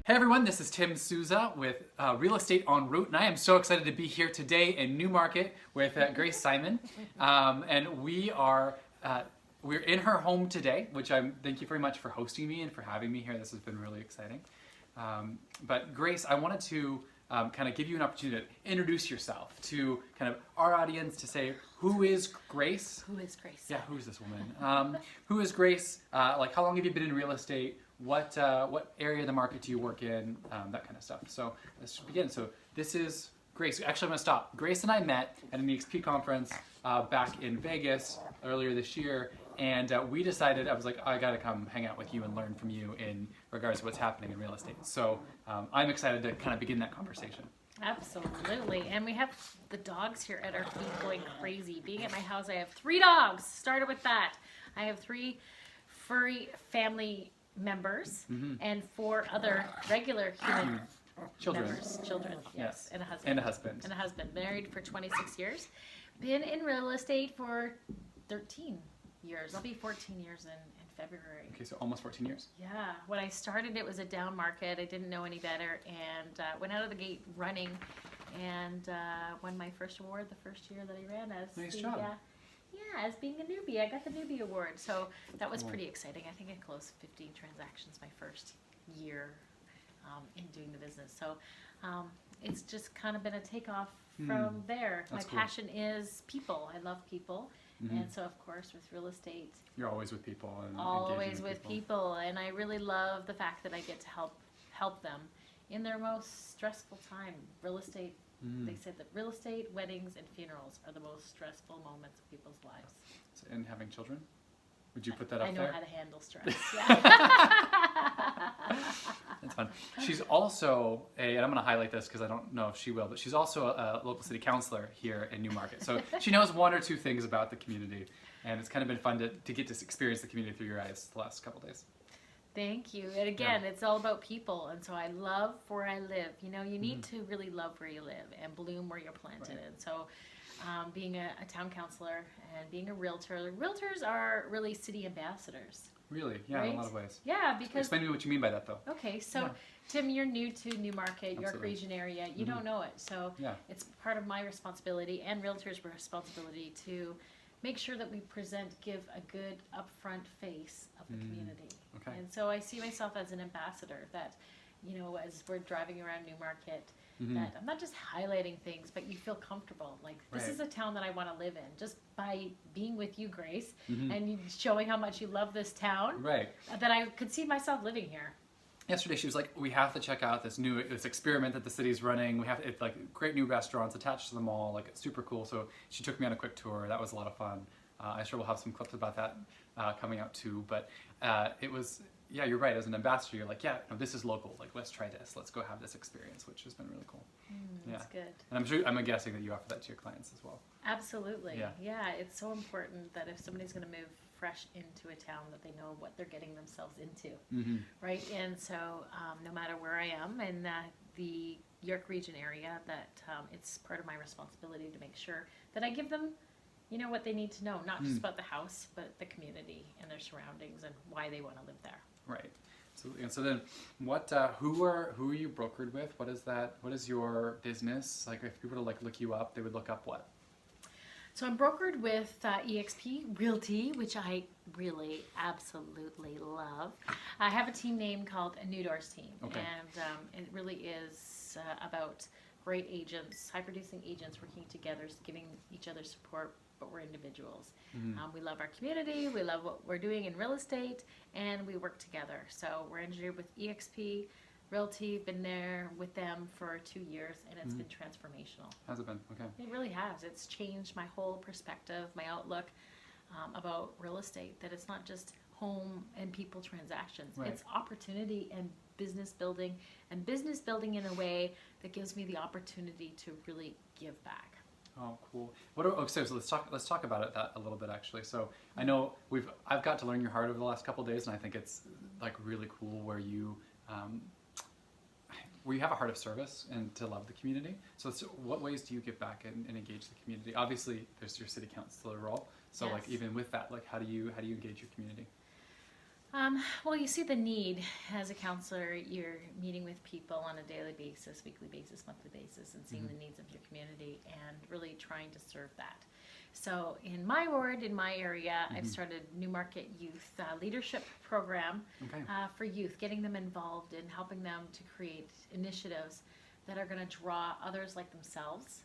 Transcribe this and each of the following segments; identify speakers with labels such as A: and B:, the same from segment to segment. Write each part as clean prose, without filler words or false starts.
A: Hey everyone, this is Tim Souza with Real Estate en Route, and I am so excited to be here today in Newmarket with Grace Simon. And we're in her home today, which thank you very much for hosting me and for having me here. This has been really exciting. But Grace, I wanted to kind of give you an opportunity to introduce yourself to kind of our audience, to say, who is Grace?
B: Who is Grace?
A: Yeah, who is this woman? Who is Grace? Like, how long have you been in real estate? What area of the market do you work in? That kind of stuff. So let's begin. So this is Grace. Actually, I'm going to stop. Grace and I met at an EXP conference back in Vegas earlier this year, and we decided, I was like, I got to come hang out with you and learn from you in regards to what's happening in real estate. So I'm excited to kind of begin that conversation.
B: Absolutely. And we have the dogs here at our feet going crazy. Being at my house, I have 3 dogs. Started with that. I have 3 furry family members and 4 other regular human members. Children, yes. And a husband. And a husband. Married for 26 years. Been in real estate for 13 years. I'll be 14 years in February.
A: Okay, so almost 14 years.
B: Yeah. When I started, it was a down market. I didn't know any better, and went out of the gate running, and won my first award the first year that I ran as
A: nice job.
B: As being a newbie. I got the newbie award, so that was pretty exciting. I think I closed 15 transactions my first year in doing the business. So it's just kind of been a takeoff from there.
A: That's
B: my
A: cool.
B: passion is people. I love people. And so, of course, with real estate,
A: you're always with people. And
B: always with people. And I really love the fact that I get to help them in their most stressful time. Real estate. They said that real estate, weddings, and funerals are the most stressful moments of people's lives.
A: So, and having children? Would you put that up there?
B: I know how to handle stress. Yeah.
A: That's fun. She's also and I'm going to highlight this because I don't know if she will, but she's also a local city councilor here in Newmarket. So she knows 1 or 2 things about the community, and it's kind of been fun to get to experience the community through your eyes the last couple of days.
B: Thank you. And again, it's all about people. And so I love where I live. You know, you need to really love where you live and bloom where you're planted. And so being a town councilor and being a realtor, realtors are really city ambassadors.
A: Really? Yeah,
B: right?
A: in a lot of ways.
B: Yeah, because...
A: Explain to me what you mean by that, though.
B: Okay, so Tim, you're new to Newmarket, York Region area. You don't know it. So it's part of my responsibility and realtors' responsibility to make sure that we give a good upfront face of the community. Okay. And so I see myself as an ambassador that, you know, as we're driving around Newmarket, that I'm not just highlighting things, but you feel comfortable. Like, this is a town that I want to live in. Just by being with you, Grace, and you showing how much you love this town, that I could see myself living here.
A: Yesterday she was like, we have to check out this experiment that the city's running. We have like great new restaurants attached to the mall, like it's super cool. So she took me on a quick tour. That was a lot of fun. I sure will have some clips about that coming out too. But it was, yeah, you're right. As an ambassador, you're like, yeah, no, this is local. Like, let's try this. Let's go have this experience, which has been really cool.
B: That's good.
A: And I'm guessing that you offer that to your clients as well.
B: Absolutely. Yeah, it's so important that if somebody's going to move fresh into a town, that they know what they're getting themselves into, right? And so no matter where I am in the York Region area, that it's part of my responsibility to make sure that I give them, you know, what they need to know, not just about the house, but the community and their surroundings and why they want to live there.
A: Right. Absolutely. And so then, who are you brokered with? What is that? What is your business? Like, if people were to like look you up, they would look up what?
B: So I'm brokered with EXP Realty, which I really absolutely love. I have a team name called a New Doors team, and it really is about great agents, high-producing agents working together, giving each other support, but we're individuals. We love our community, we love what we're doing in real estate, and we work together. So we're engineered with EXP Realty, been there with them for 2 years, and it's been transformational.
A: Has it been? Okay.
B: It really has. It's changed my whole perspective, my outlook about real estate, that it's not just home and people transactions. It's opportunity and business building in a way that gives me the opportunity to really give back.
A: Oh, cool. So let's talk about it a little bit, actually. So I know I've got to learn your heart over the last couple of days, and I think it's like really cool where you have a heart of service and to love the community. So what ways do you give back and engage the community? Obviously, there's your city councilor role. So like even with that, like how do you engage your community?
B: Well, you see the need as a counselor. You're meeting with people on a daily basis, weekly basis, monthly basis, and seeing the needs of your community and really trying to serve that. So in my ward, in my area, I've started Newmarket Youth Leadership Program for youth, getting them involved in helping them to create initiatives that are going to draw others like themselves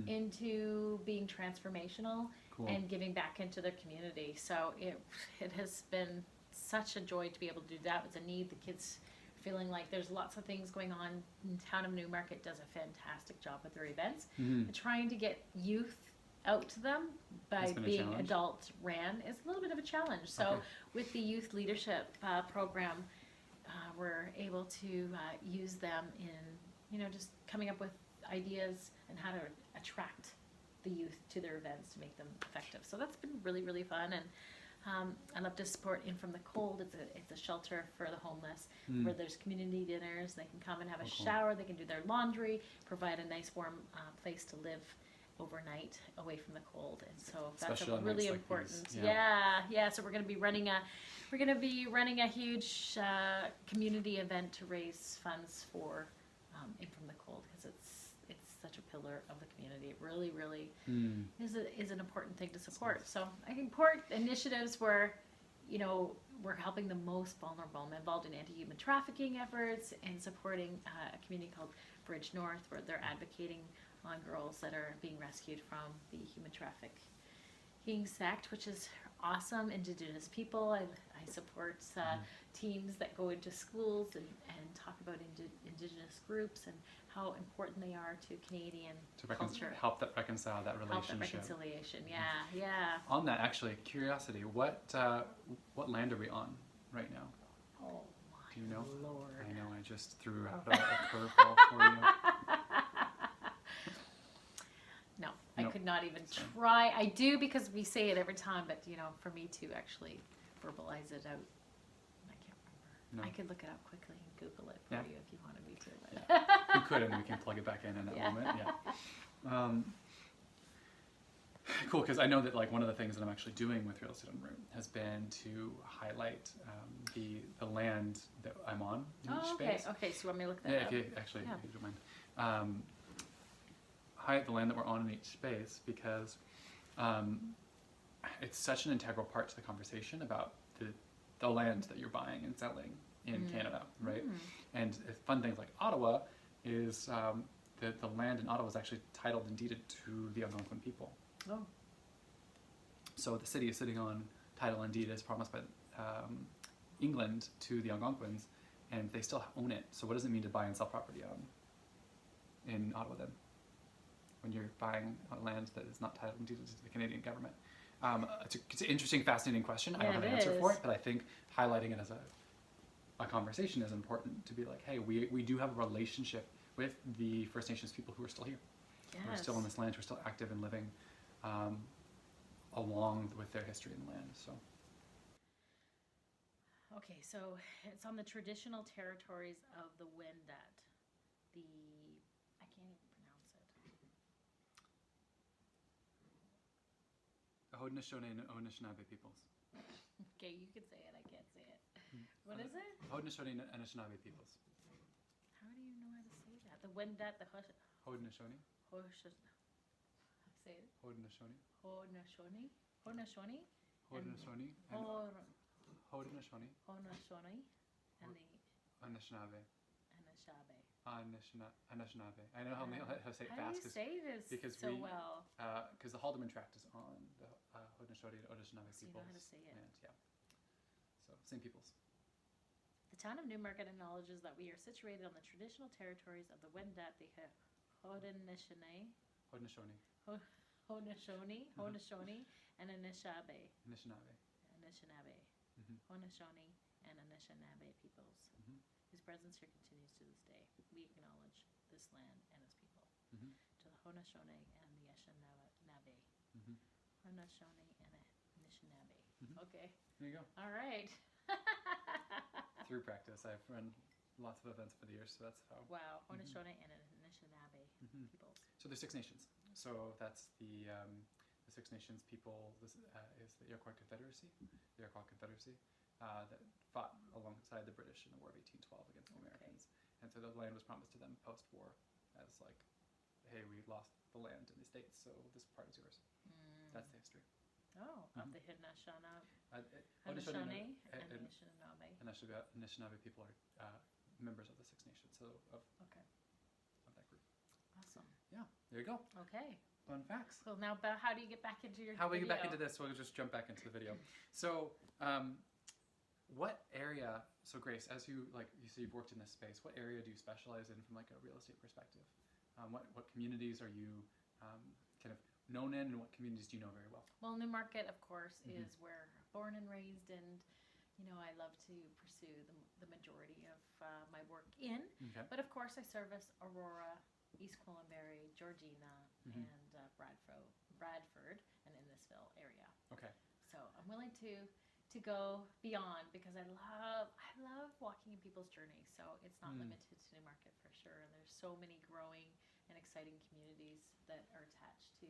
B: into being transformational and giving back into their community. So it has been such a joy to be able to do that. It's a need. The kids feeling like there's lots of things going on. In town of Newmarket does a fantastic job with their events. But trying to get youth out to them by being adult ran is a little bit of a challenge. So with the youth leadership program, we're able to use them in, just coming up with ideas and how to attract the youth to their events to make them effective. So that's been really, really fun. And I love to support In From the Cold. It's a shelter for the homeless where there's community dinners. They can come and have a shower. They can do their laundry, provide a nice warm place to live overnight away from the cold. And so that's a really important. Yeah. So we're going to be running a huge community event to raise funds for In From the Cold, because it's such a pillar of the community. It really, really is an important thing to support. So I support initiatives where, we're helping the most vulnerable. I'm involved in anti-human trafficking efforts and supporting a community called Bridge North, where they're advocating on girls that are being rescued from the human trafficking sect, which is awesome. Indigenous people. I support teams that go into schools and talk about Indigenous groups and how important they are to Canadian culture.
A: Help that reconcile that relationship.
B: Help that reconciliation, yeah.
A: On that, actually, curiosity, what land are we on right now?
B: Oh my
A: Do you know?
B: Lord.
A: I know, I just threw out a curveball for you.
B: No, I could not even try. I do because we say it every time, but for me to actually verbalize it out, I can't remember. No. I could look it up quickly and Google it for you if you wanted me to. But.
A: You could, and we can plug it back in that moment. Cool, because I know that one of the things that I'm actually doing with Real Estate on Route has been to highlight the land that I'm on in each space.
B: Okay, so you want me to look that up?
A: If you don't mind. Highlight the land that we're on in each space, because it's such an integral part to the conversation about the land that you're buying and selling in Canada, right? And fun things like Ottawa is the land in Ottawa is actually titled and deeded to the Algonquin people.
B: Oh.
A: So the city is sitting on title and deed as promised by England to the Algonquins, and they still own it. So what does it mean to buy and sell property in Ottawa then, when you're buying land that is not titled and deeded to the Canadian government? It's an interesting, fascinating question. I don't have an answer for it, but I think highlighting it as a conversation is important, to be like, hey, we do have a relationship with the First Nations people who are still here, who are still on this land, who are still active and living along with their history in the land. So.
B: Okay, so it's on the traditional territories of the Wendat. I can't even pronounce it.
A: The Haundenosaunee and Anishinabewaki peoples.
B: Okay, you can say it. I can't say it. What is it?
A: Haundenosaunee and Anishinabewaki peoples.
B: How do you know how to say that? The Wendat, the
A: Haundenosaunee.
B: Say it.
A: Haundenosaunee.
B: Haundenosaunee. Haundenosaunee.
A: Haundenosaunee. Haundenosaunee.
B: Haundenosaunee. And the
A: Anishinaabe.
B: Anishinaabe.
A: I know how to say it
B: How
A: fast.
B: do you say this so well?
A: Because the Haldimand Tract is on the Haudenosaunee and Anishinaabe
B: so
A: peoples.
B: You know how to say it.
A: And, so same peoples.
B: The town of Newmarket acknowledges that we are situated on the traditional territories of the Wendat, the Haudenosaunee, and Anishinaabe. Haudenosaunee and Anishinaabe peoples, whose presence here continues to this day. We acknowledge this land and its people. To the Haudenosaunee and the Anishinaabe. Haudenosaunee and Anishinaabe. Okay.
A: There you go.
B: All right.
A: Through practice, I've run lots of events for the years, so that's how.
B: Wow, Haudenosaunee and Anishinaabe peoples.
A: So there's 6 nations. So that's the Six Nations people. This is the Iroquois Confederacy. The Iroquois Confederacy that fought alongside the British in the War of 1812 against the Americans. And so the land was promised to them post-war as like, hey, we lost the land in the States, so this part is yours. That's the history.
B: Oh, of the
A: Haundenosaunee
B: and
A: and
B: Anishinabewaki.
A: Anishinaabe people are members of the Six Nations, so of that group.
B: Awesome.
A: Yeah, there you go.
B: Okay.
A: Fun facts.
B: Well, now, how do you get back into your
A: How we
B: video?
A: get back into this, we'll just jump back into the video. So, what area, so Grace, as you said you've worked in this space, what area do you specialize in from like a real estate perspective? What communities are you kind of known in, and what communities do you know very well?
B: Well, Newmarket, of course, is where I'm born and raised, and I love to pursue the majority of my work in.
A: Okay.
B: But of course, I service Aurora, East Gwillimbury, Georgina, and Bradford, and Innisfil area.
A: Okay.
B: So I'm willing to go beyond, because I love walking in people's journeys. So it's not limited to Newmarket for sure. And there's so many growing and exciting communities that are attached to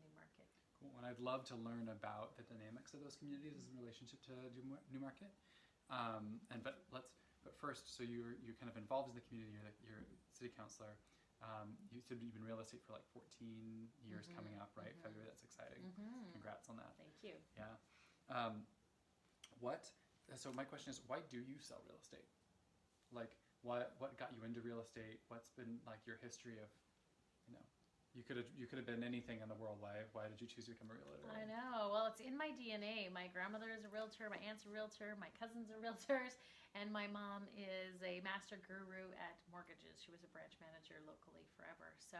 B: Newmarket.
A: Cool. And I'd love to learn about the dynamics of those communities in relationship to Newmarket. But first, so you're kind of involved in the community. You're a city councillor. You said you've been in real estate for like 14 years coming up, right? February. That's exciting. Congrats on that.
B: Thank you.
A: Yeah. So my question is, why do you sell real estate? Like, what got you into real estate? What's been like your history of, you could have been anything in the world. Why did you choose to become a realtor?
B: I know. Well, it's in my DNA. My grandmother is a realtor. My aunt's a realtor. My cousins are realtors. And my mom is a master guru at mortgages. She was a branch manager locally forever. So,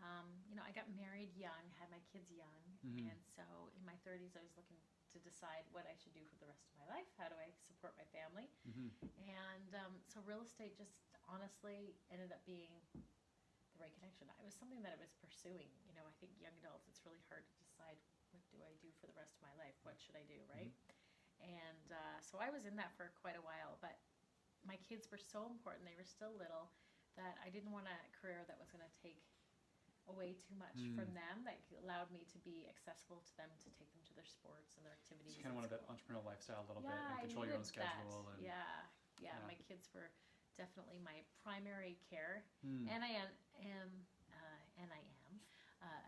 B: I got married young, had my kids young. And so in my 30s, I was looking to decide what I should do for the rest of my life. How do I support my family? And so real estate just honestly ended up being the right connection. It was something that I was pursuing. I think young adults, it's really hard to decide, what do I do for the rest of my life? What should I do, right? And so I was in that for quite a while, but my kids were so important. They were still little, that I didn't want a career that was going to take away too much from them, that allowed me to be accessible to them, to take them to their sports and their activities.
A: So you kind of wanted that entrepreneurial lifestyle a little bit, and
B: I
A: control your own
B: needed that.
A: schedule. And,
B: yeah, my kids were definitely my primary care, and I am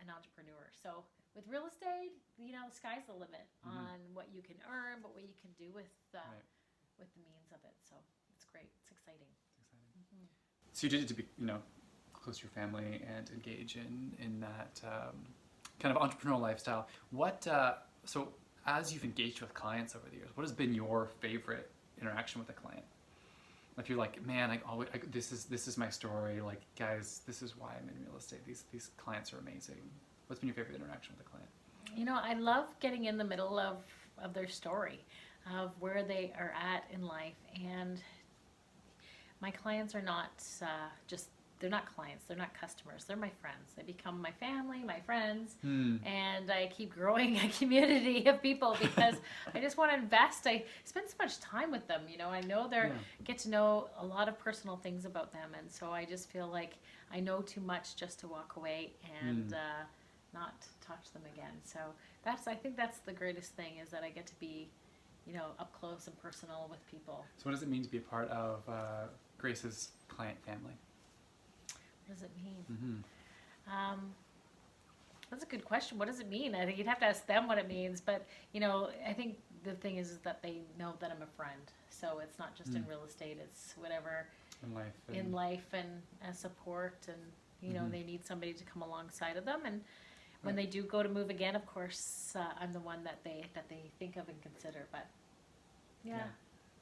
B: an entrepreneur. So with real estate, the sky's the limit on what you can earn, but what you can do with the means of it. So it's great. It's exciting.
A: So you did it to be, close to your family and engage in that kind of entrepreneurial lifestyle. So as you've engaged with clients over the years, what has been your favorite interaction with a client? If you're like, man, this is my story. Like, guys, this is why I'm in real estate. These clients are amazing. What's been your favorite interaction with a client?
B: I love getting in the middle of their story, of where they are at in life. And my clients are not they're not clients, they're not customers, they're my friends. They become my family, my friends, and I keep growing a community of people because I just want to invest. I spend so much time with them, I know get to know a lot of personal things about them, and so I just feel like I know too much just to walk away and not talk to them again. So I think that's the greatest thing, is that I get to be, up close and personal with people.
A: So what does it mean to be a part of Grace's client family?
B: What does it mean? That's a good question. What does it mean? I think you'd have to ask them what it means. But, I think the thing is that they know that I'm a friend. So it's not just in real estate. It's whatever in life and as support. And, they need somebody to come alongside of them. And when they do go to move again, of course, I'm the one that they think of and consider. But, yeah.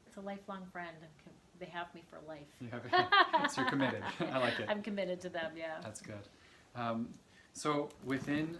B: It's a lifelong friend. They have me for life.
A: So you're committed. I like it.
B: I'm committed to them, yeah.
A: That's good. So within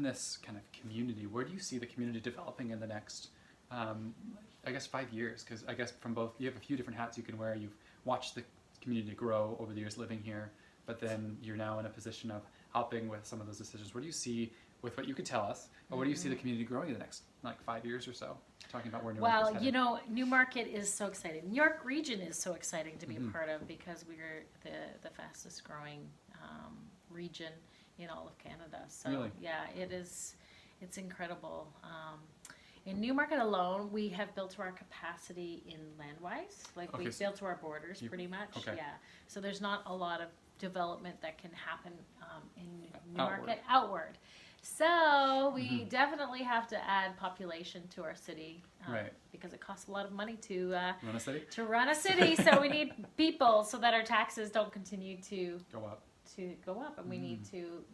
A: this kind of community, where do you see the community developing in the next, 5 years? Because I guess from both, you have a few different hats you can wear. You've watched the community grow over the years living here, but then you're now in a position of helping with some of those decisions. Where do you see, with what you could tell us, or where do you see the community growing in the next 5 years or so? Talking about where Newmarket is headed.
B: Newmarket is so exciting. New York region is so exciting to be a part of, because we're the fastest growing region in all of Canada. So
A: really?
B: Yeah, it's incredible. In Newmarket alone, we have built to our capacity in land-wise. Like
A: Okay,
B: we've built to our borders pretty much.
A: okay.
B: Yeah. So there's not a lot of development that can happen in Newmarket outward. So we definitely have to add population to our city,
A: Right.
B: because it costs a lot of money to
A: Run a city?
B: run a city. So we need people so that our taxes don't continue to
A: Go up.
B: and we need to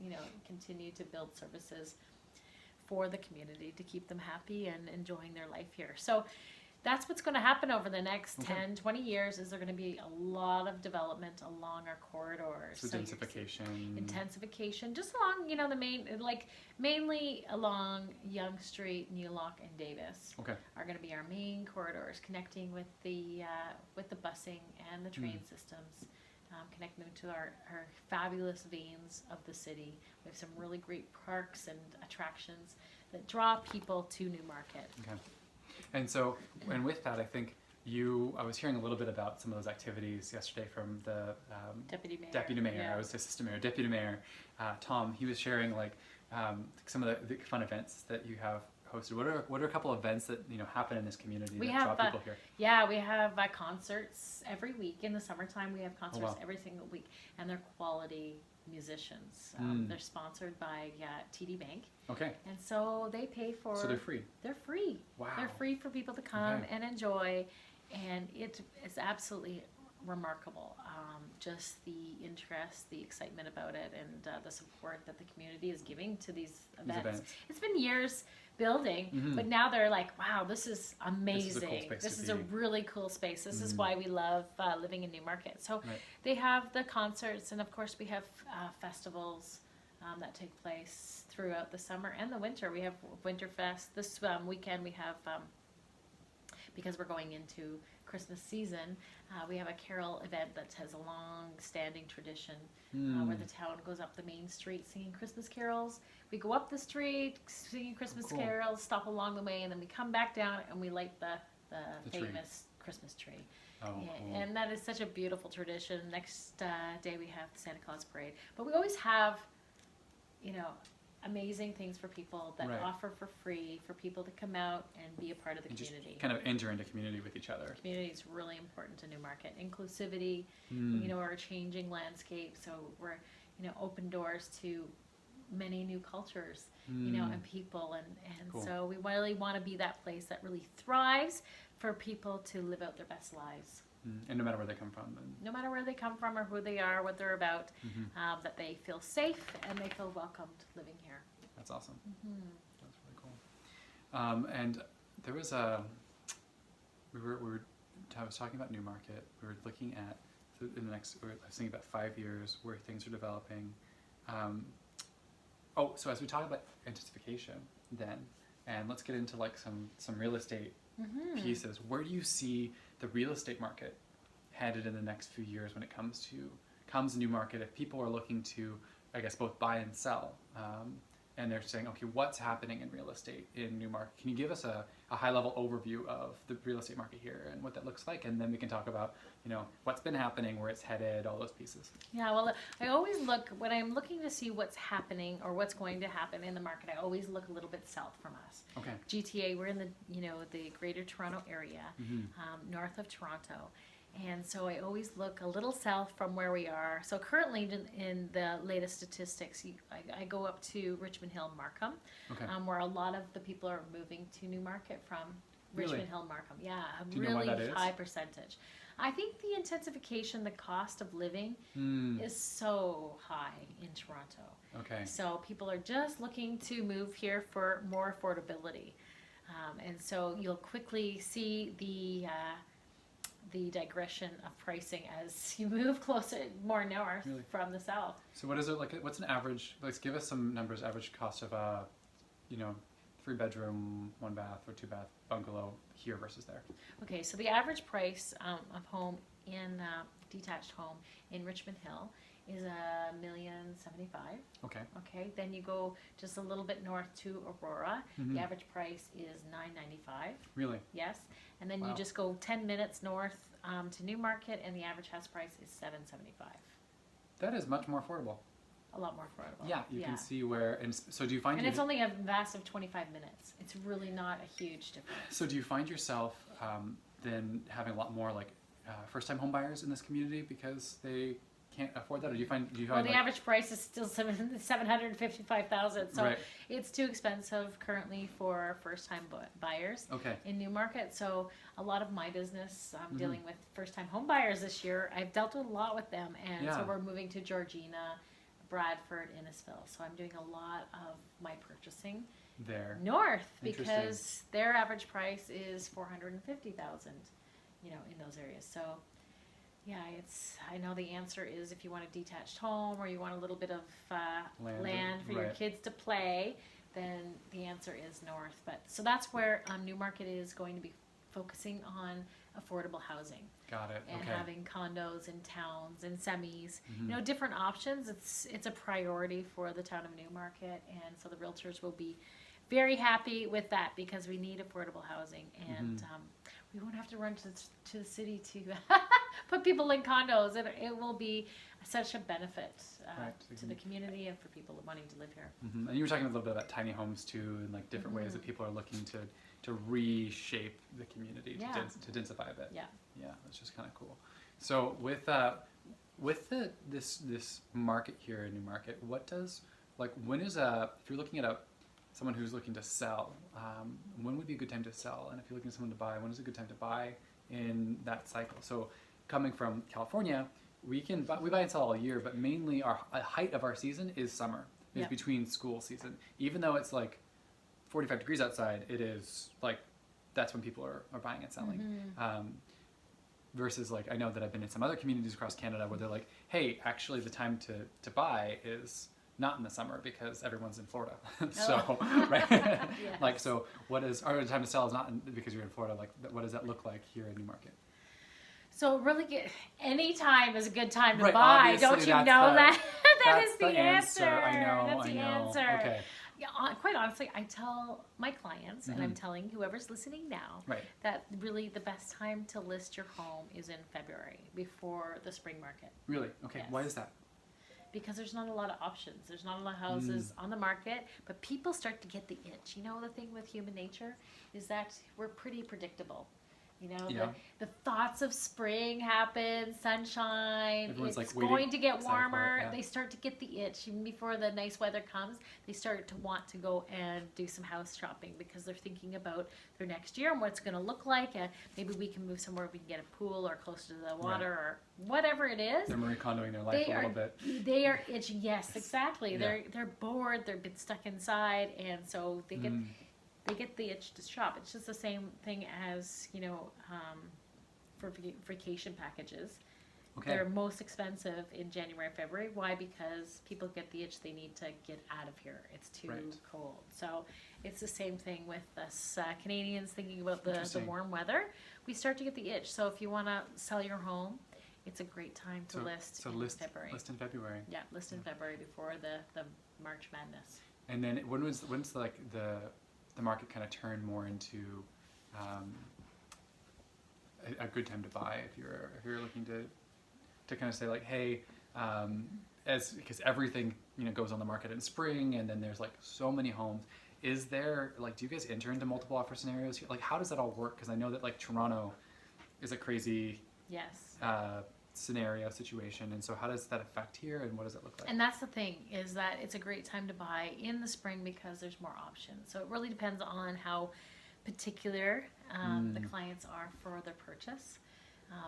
B: continue to build services for the community to keep them happy and enjoying their life here. So that's what's going to happen over the next 10, 20 years is there going to be a lot of development along our corridors.
A: So
B: Intensification, just along, the main, mainly along Yonge Street, Newlock, and Davis are going to be our main corridors, connecting with the busing and the train systems, connecting them to our fabulous veins of the city. We have some really great parks and attractions that draw people to Newmarket.
A: Okay. And so, and with that, I think I was hearing a little bit about some of those activities yesterday from the Deputy Mayor.
B: Yeah.
A: I was Assistant Mayor, Deputy Mayor, Tom. He was sharing some of the fun events that you have hosted. What are a couple of events that happen in this community that draw people here?
B: Yeah, we have concerts every week in the summertime. We have concerts every single week, and they're quality musicians. They're sponsored by TD Bank.
A: Okay.
B: And so they pay for.
A: So they're free.
B: They're free.
A: Wow.
B: They're free for people to come and enjoy, and it is absolutely remarkable. Just the interest, the excitement about it, and the support that the community is giving to these events. It's been years building, but now they're like, wow, this is amazing. This is a really cool space. This is why we love living in Newmarket. So they have the concerts, and of course we have festivals that take place throughout the summer and the winter. We have Winterfest. This weekend we have, because we're going into Christmas season, we have a carol event that has a long-standing tradition where the town goes up the main street singing Christmas carols. We go up the street singing Christmas carols, stop along the way, and then we come back down and we light the famous Christmas tree.
A: Oh, cool.
B: And that is such a beautiful tradition. Next day we have the Santa Claus parade. But we always have, amazing things for people that offer for free for people to come out and be a part of the community.
A: Just kind of enter into community with each other.
B: Community is really important to Newmarket. Inclusivity, we're a changing landscape, so we're, open doors to many new cultures, and people, and cool. So we really want to be that place that really thrives for people to live out their best lives.
A: And no matter where they come from.
B: No matter where they come from or who they are, what they're about, that they feel safe and they feel welcomed living here.
A: That's awesome. That's really cool. And there was I was talking about Newmarket. We were looking at, I was thinking about 5 years where things are developing. So as we talk about intensification then, and let's get into some real estate pieces. Where do you see the real estate market headed in the next few years when it comes to Newmarket? If people are looking to, I guess, both buy and sell, and they're saying, okay, what's happening in real estate in Newmarket? Can you give us a high-level overview of the real estate market here and what that looks like? And then we can talk about, what's been happening, where it's headed, all those pieces. Yeah,
B: well, I always look, when I'm looking to see what's happening or what's going to happen in the market, I always look a little bit south from us.
A: Okay.
B: GTA, we're in the, the Greater Toronto area, north of Toronto. And so I always look a little south from where we are. So currently in the latest statistics, I go up to Richmond Hill, Markham, where a lot of the people are moving to Newmarket from Richmond Hill, Markham. Yeah, a really high percentage. I think the intensification, the cost of living is so high in Toronto.
A: Okay.
B: So people are just looking to move here for more affordability. And so you'll quickly see the digression of pricing as you move closer, more north from the south.
A: So what is it like? What's an average? Let's give us some numbers. Average cost of a, 3-bedroom, 1-bath or 2-bath bungalow here versus there.
B: Okay, so the average price of home in detached home in Richmond Hill is $1,075,000.
A: Okay.
B: Okay. Then you go just a little bit north to Aurora. The average price is $995.
A: Really?
B: Yes. And then you just go 10 minutes north to Newmarket, and the average house price is $775.
A: That is much more affordable.
B: a lot more affordable.
A: Yeah, you can see where, and so do you find...
B: And it's only a vast of 25 minutes. It's really not a huge difference.
A: So do you find yourself then having a lot more like first-time home buyers in this community because they can't afford that, or do you find
B: well, the average price is still $755,000, so
A: right.
B: It's too expensive currently for first-time buyers in Newmarket. So a lot of my business, I'm dealing with first-time home buyers this year. I've dealt with a lot with them, and so we're moving to Georgina, Bradford, Innisfil. So I'm doing a lot of my purchasing
A: there
B: north because their average price is $450,000, in those areas. So yeah, I know the answer is if you want a detached home or you want a little bit of land for your kids to play, then the answer is north. But so that's where Newmarket is going to be focusing on affordable housing.
A: Got it.
B: And having condos and towns and semis, different options. It's a priority for the town of Newmarket, and so the realtors will be very happy with that because we need affordable housing, and we won't have to run to the city to put people in condos. It will be such a benefit to the community and for people wanting to live here.
A: And you were talking a little bit about tiny homes too, and like different ways that people are looking to reshape the community, to densify a bit. Yeah, that's just kind of cool. So with this market here in Newmarket, what does when is if you're looking at someone who's looking to sell, when would be a good time to sell? And if you're looking at someone to buy, when is a good time to buy in that cycle? So coming from California, we buy and sell all year, but mainly our height of our season is summer. It's between school season. Even though it's like 45 degrees outside, it is like, that's when people are buying and selling. Versus I know that I've been in some other communities across Canada where they're like, hey, actually the time to buy is not in the summer because everyone's in Florida. So, right? So what is our time to sell is not because you're in Florida. What does that look like here in Newmarket?
B: So really, any time is a good time to buy. Don't you know that? That is the answer.
A: I know.
B: That's the answer.
A: Okay.
B: Yeah, quite honestly, I tell my clients, and I'm telling whoever's listening now, that really the best time to list your home is in February, before the spring market.
A: Really? Okay. Yes. Why is that?
B: Because there's not a lot of options. There's not a lot of houses on the market, but people start to get the itch. The thing with human nature is that we're pretty predictable. The thoughts of spring happen, sunshine, everyone's it's going to get warmer. They start to get the itch. Even before the nice weather comes, they start to want to go and do some house shopping because they're thinking about their next year and what it's going to look like. Maybe we can move somewhere we can get a pool or close to the water or whatever it is.
A: They're Marie Kondoing their life a little bit.
B: They are itching. Yes, exactly. Yeah. They're bored. They've been stuck inside, and so they get... They get the itch to shop. It's just the same thing as, for vacation packages. They're most expensive in January, February. Why? Because people get the itch. They need to get out of here. It's too cold. So it's the same thing with us Canadians thinking about the warm weather. We start to get the itch. So if you want to sell your home, it's a great time to list in February.
A: List in February.
B: Yeah, list in February before the March Madness.
A: And then when's the market kind of turn more into a good time to buy if you're looking to kind of say hey, because everything goes on the market in spring, and then there's so many homes. Is there do you guys enter into multiple offer scenarios? How does that all work? Because I know that Toronto is a crazy scenario situation, and so how does that affect here, and what does it look like?
B: And that's the thing, is that it's a great time to buy in the spring because there's more options. So it really depends on how particular the clients are for their purchase.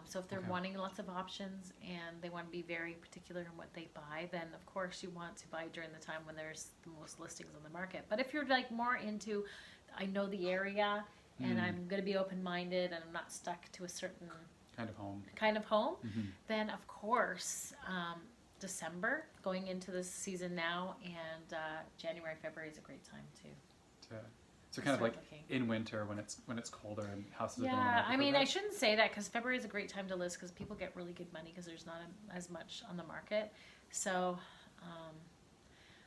B: So if they're wanting lots of options and they want to be very particular in what they buy, then of course you want to buy during the time when there's the most listings on the market. But if you're more into, I know the area and I'm going to be open-minded and I'm not stuck to a certain kind of home, then of course December, going into this season now, and January, February is a great time
A: so kind of in winter when it's colder and houses are
B: I mean, I shouldn't say that because February is a great time to list because people get really good money because there's not as much on the market. So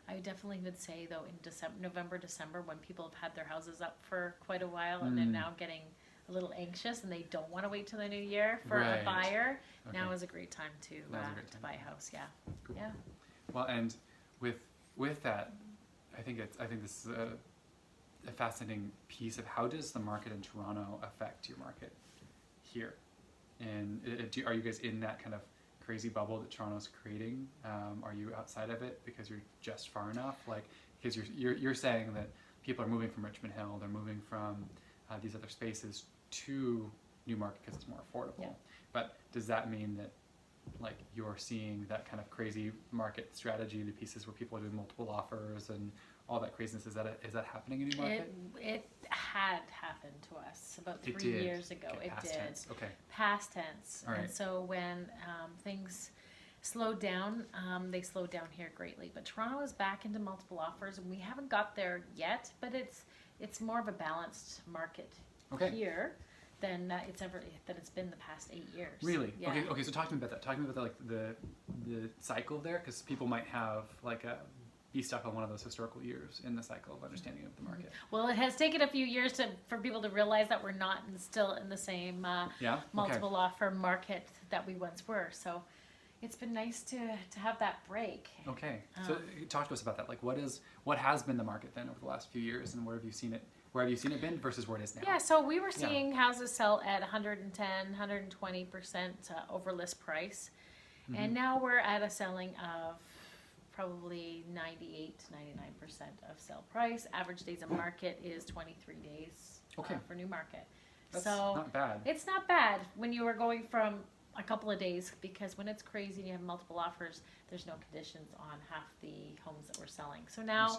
B: I definitely would say though in November, December, when people have had their houses up for quite a while and they're now getting a little anxious and they don't want to wait till the new year for a buyer, now is a great time to buy a house.
A: Cool. Well, and with that, I think this is a fascinating piece of how does the market in Toronto affect your market here, and are you guys in that kind of crazy bubble that Toronto's creating? Are you outside of it because you're just far enough? Like, because you're saying that people are moving from Richmond Hill, they're moving from these other spaces to Newmarket because it's more affordable.
B: Yeah.
A: But does that mean that like you're seeing that kind of crazy market strategy, the pieces where people are doing multiple offers and all that craziness? Is that happening in Newmarket?
B: It had happened to us about 3
A: did.
B: years ago.
A: Okay,
B: It
A: past
B: did.
A: tense. Okay.
B: Past tense.
A: All right.
B: And so when things slowed down, they slowed down here greatly. But Toronto is back into multiple offers, and we haven't got there yet. But it's more of a balanced market here than it's been the past 8 years.
A: Really?
B: Yeah.
A: Okay. So talk to me about that. Talk to me about like the cycle there, because people might have like be stuck on one of those historical years in the cycle of understanding of the market.
B: Well, it has taken a few years for people to realize that we're not still in the same multiple offer market that we once were. So it's been nice to have that break.
A: Okay. So talk to us about that. Like what has been the market then over the last few years, and where have you seen it? Where have you seen it been versus where it is now?
B: Yeah, so we were seeing houses sell at 110, 120% over list price. Mm-hmm. And now we're at a selling of probably 98 to 99% of sale price. Average days of market is 23 days for Newmarket.
A: That's
B: so
A: not bad.
B: It's not bad when you are going from a couple of days, because when it's crazy and you have multiple offers, there's no conditions on half the homes that we're selling. So now,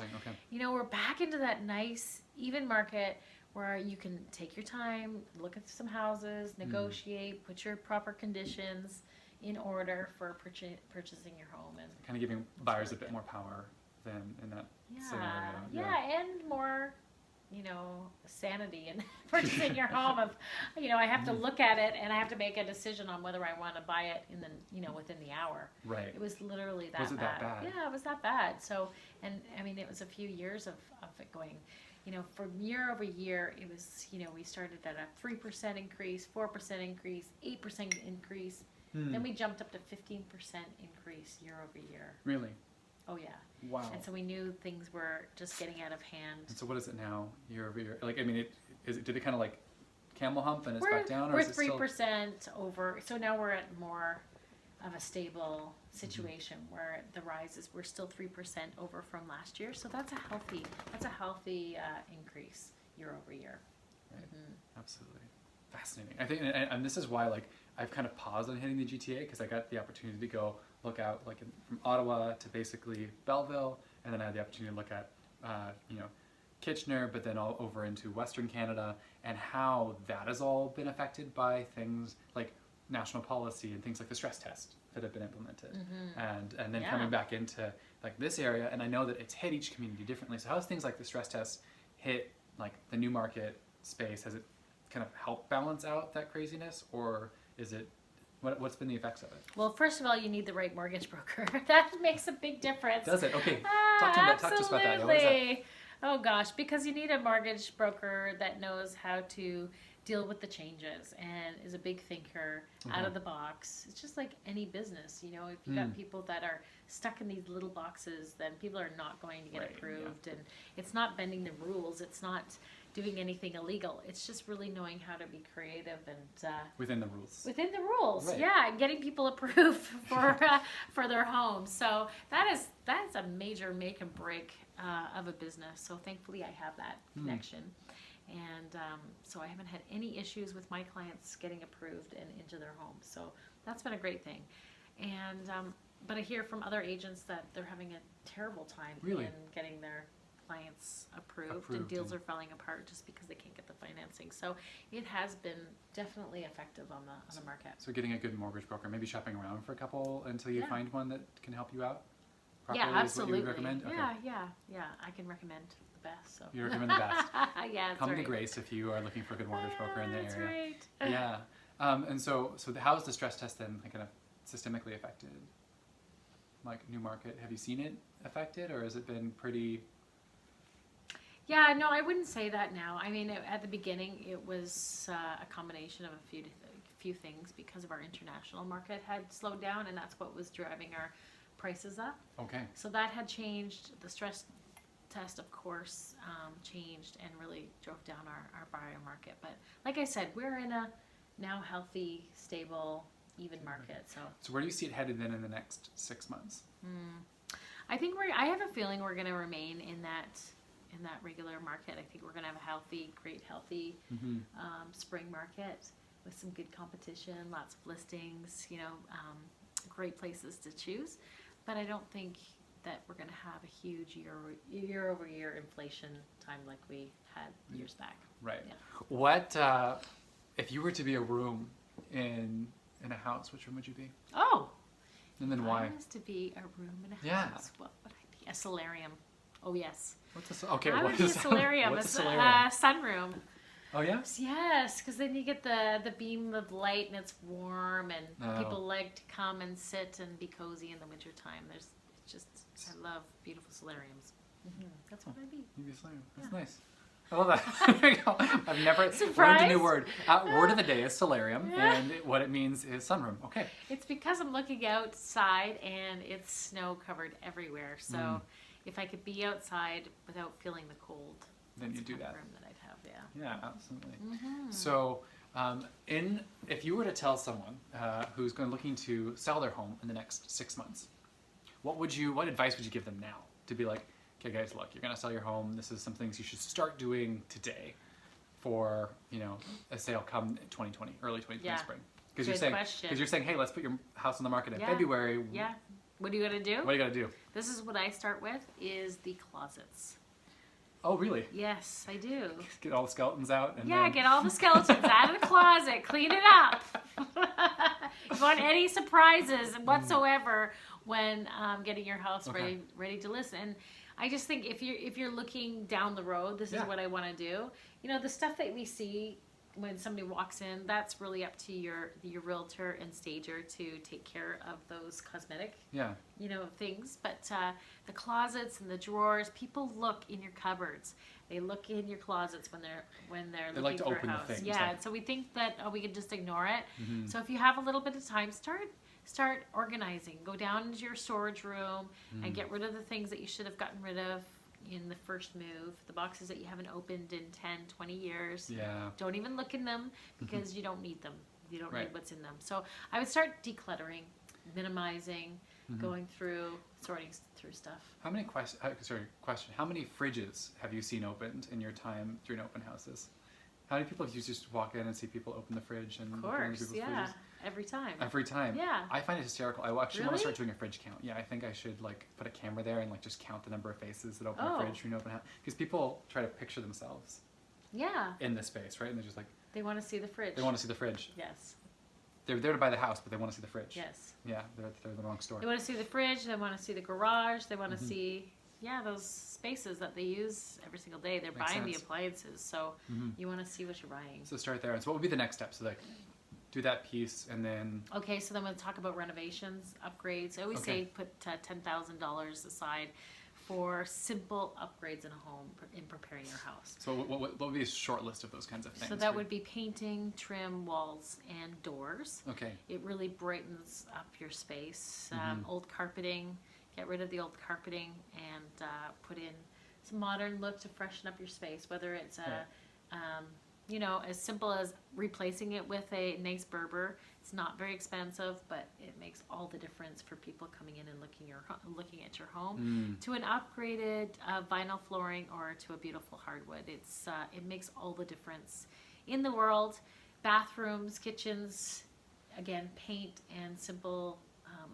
B: we're back into that nice, even market where you can take your time, look at some houses, negotiate, put your proper conditions in order for purchasing your home. And
A: kind of giving buyers a bit more power than in that scenario.
B: Yeah, and more sanity in purchasing your home. Of I have to look at it and I have to make a decision on whether I want to buy it within the hour.
A: Right.
B: It was literally that
A: bad. Was it that bad?
B: Yeah, it was that bad. So, and I mean, it was a few years of it going. From year over year, it was we started at a 3% increase, 4% increase, 8% increase. Then we jumped up to 15% increase year over year.
A: Really?
B: Oh yeah.
A: Wow.
B: And so we knew things were just getting out of hand.
A: And so what is it now, year over year? Like, I mean, did it kind of like camel hump and it's back down? Or
B: we're
A: is it
B: 3% over. So now we're at more of a stable situation where the rises, we're still 3% over from last year. So that's a healthy increase year over year.
A: Right. Absolutely. Fascinating. I think, and this is why like I've kind of paused on hitting the GTA, because I got the opportunity to go look out like from Ottawa to basically Belleville, and then I had the opportunity to look at Kitchener, but then all over into Western Canada, and how that has all been affected by things like national policy and things like the stress test that have been implemented, and then coming back into like this area, and I know that it's hit each community differently. So how's things like the stress test hit like the Newmarket space? Has it kind of helped balance out that craziness, or is it what's been the effects of it?
B: Well, first of all, you need the right mortgage broker. That makes a big difference.
A: Does it? Okay. Talk to us about that. Yeah, what is that?
B: Oh gosh, because you need a mortgage broker that knows how to deal with the changes and is a big thinker out of the box. It's just like any business, if you got people that are stuck in these little boxes, then people are not going to get approved. And it's not bending the rules. It's not doing anything illegal. It's just really knowing how to be creative and
A: within the rules.
B: Within the rules,
A: right.
B: Yeah, and getting people approved for their homes. So that's a major make and break of a business. So thankfully, I have that connection, and so I haven't had any issues with my clients getting approved and into their homes. So that's been a great thing. And but I hear from other agents that they're having a terrible time in getting their clients approved and deals are falling apart just because they can't get the financing. So it has been definitely effective on the market.
A: So getting a good mortgage broker, maybe shopping around for a couple until you find one that can help you out properly.
B: Yeah, absolutely.
A: Is what you would recommend? Okay.
B: Yeah. I can recommend the best. So.
A: You recommend the best.
B: Yeah,
A: Come to Grace if you are looking for a good mortgage broker in the
B: that's
A: area.
B: Right.
A: Yeah. And so how is the stress test then kind of systemically affected? Like Newmarket, have you seen it affected, or has it been pretty?
B: Yeah, no, I wouldn't say that now. I mean, at the beginning, it was a combination of a few things because of our international market had slowed down, and that's what was driving our prices up.
A: Okay.
B: So that had changed. The stress test, of course, changed and really drove down our buyer market. But like I said, we're in a now healthy, stable, even market.
A: So where do you see it headed then in the next 6 months?
B: I think I have a feeling we're going to remain in that regular market. I think we're going to have a healthy spring market with some good competition, lots of listings, great places to choose. But I don't think that we're going to have a huge year-over-year inflation time like we had years back.
A: Right.
B: Yeah.
A: What if you were to be a room in a house? Which room would you be?
B: Oh.
A: And then why?
B: If I was to be a room in a
A: Yeah.
B: house, what would I be? A solarium. Oh yes.
A: What's a okay?
B: I
A: What
B: would be a
A: is
B: solarium.
A: What's a
B: It's
A: solarium?
B: sunroom.
A: Oh yeah.
B: Yes, because then you get the beam of light and it's warm and people like to come and sit and be cozy in the wintertime. I love beautiful solariums. That's what I'd be.
A: You'd be a solarium. That's
B: Yeah.
A: nice. I love that. There you go. I've never learned a new word. Word of the day is solarium, and what it means is sunroom. Okay.
B: It's because I'm looking outside and it's snow covered everywhere. So if I could be outside without feeling the cold,
A: Then you do
B: the
A: that.
B: room that I'd have. Yeah.
A: Yeah, absolutely. So, if you were to tell someone who's looking to sell their home in the next 6 months, what advice would you give them now to be like, okay, guys, look, you're gonna sell your home. This is some things you should start doing today for a sale come 2020, early 2020 spring. Because you're saying, hey, let's put your house on the market in February.
B: Yeah. What do you gotta do?
A: What do you gotta do?
B: This is what I start with: is the closets.
A: Oh, really?
B: Yes, I do.
A: Get all the skeletons out. And
B: get all the skeletons out of the closet, clean it up. If you want any surprises whatsoever when getting your house ready to list. And I just think if you're looking down the road, this is what I want to do. The stuff that we see when somebody walks in, that's really up to your realtor and stager to take care of those cosmetic things. But the closets and the drawers, people look in your cupboards. They look in your closets when they're
A: they
B: looking
A: like to
B: for
A: open
B: a house.
A: the things.
B: Yeah, so we think that we can just ignore it. So if you have a little bit of time, start organizing. Go down into your storage room and get rid of the things that you should have gotten rid of in the first move, the boxes that you haven't opened in 10, 20 years.
A: Yeah.
B: Don't even look in them because you don't need them. You don't need what's in them. So I would start decluttering, minimizing, going through, sorting through stuff.
A: How many question? How many fridges have you seen opened in your time doing open houses? How many people have you just walk in and see people open the fridge and
B: of
A: open
B: course,
A: people's
B: yeah,
A: fridges?
B: every time.
A: Every time.
B: Yeah.
A: I find it hysterical. I actually want
B: Really?
A: to start doing a fridge count. Yeah, I think I should put a camera there and just count the number of faces that open a fridge during open house, because people try to picture themselves.
B: Yeah.
A: In the space, right? And they're just
B: they want to see the fridge.
A: They want to see the fridge.
B: Yes.
A: They're there to buy the house, but they want to see the fridge.
B: Yes.
A: Yeah, they're the wrong store.
B: They want to see the fridge. They want to see the garage. They want to see those spaces that they use every single day. They're buying the appliances, so you want to see what you're buying.
A: So start there. And so what would be the next step? So do that piece and then...
B: Okay, so then we'll talk about renovations, upgrades. I always say put $10,000 aside for simple upgrades in a home in preparing your house.
A: So what would be a short list of those kinds of things?
B: So that would be painting, trim, walls, and doors.
A: Okay.
B: It really brightens up your space. Old carpeting, get rid of the old carpeting and put in some modern look to freshen up your space, whether it's as simple as replacing it with a nice Berber. It's not very expensive, but it makes all the difference for people coming in and looking at your home. To an upgraded vinyl flooring or to a beautiful hardwood, it makes all the difference in the world. Bathrooms, kitchens, again, paint and simple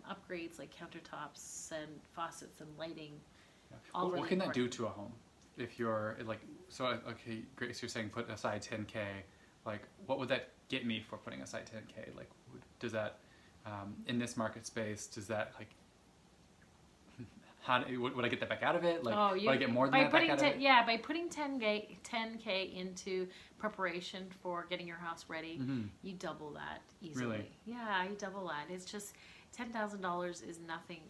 B: upgrades like countertops and faucets and lighting.
A: All what can that do to a home? If you're okay, Grace, you're saying put aside $10K. What would that get me for putting aside $10K? Does that in this market space? Does that would I get that back out of it? Would I get more than that back out of it?
B: Yeah, by putting $10K into preparation for getting your house ready, you double that easily.
A: Really?
B: Yeah, you double that. It's just $10,000 is nothing.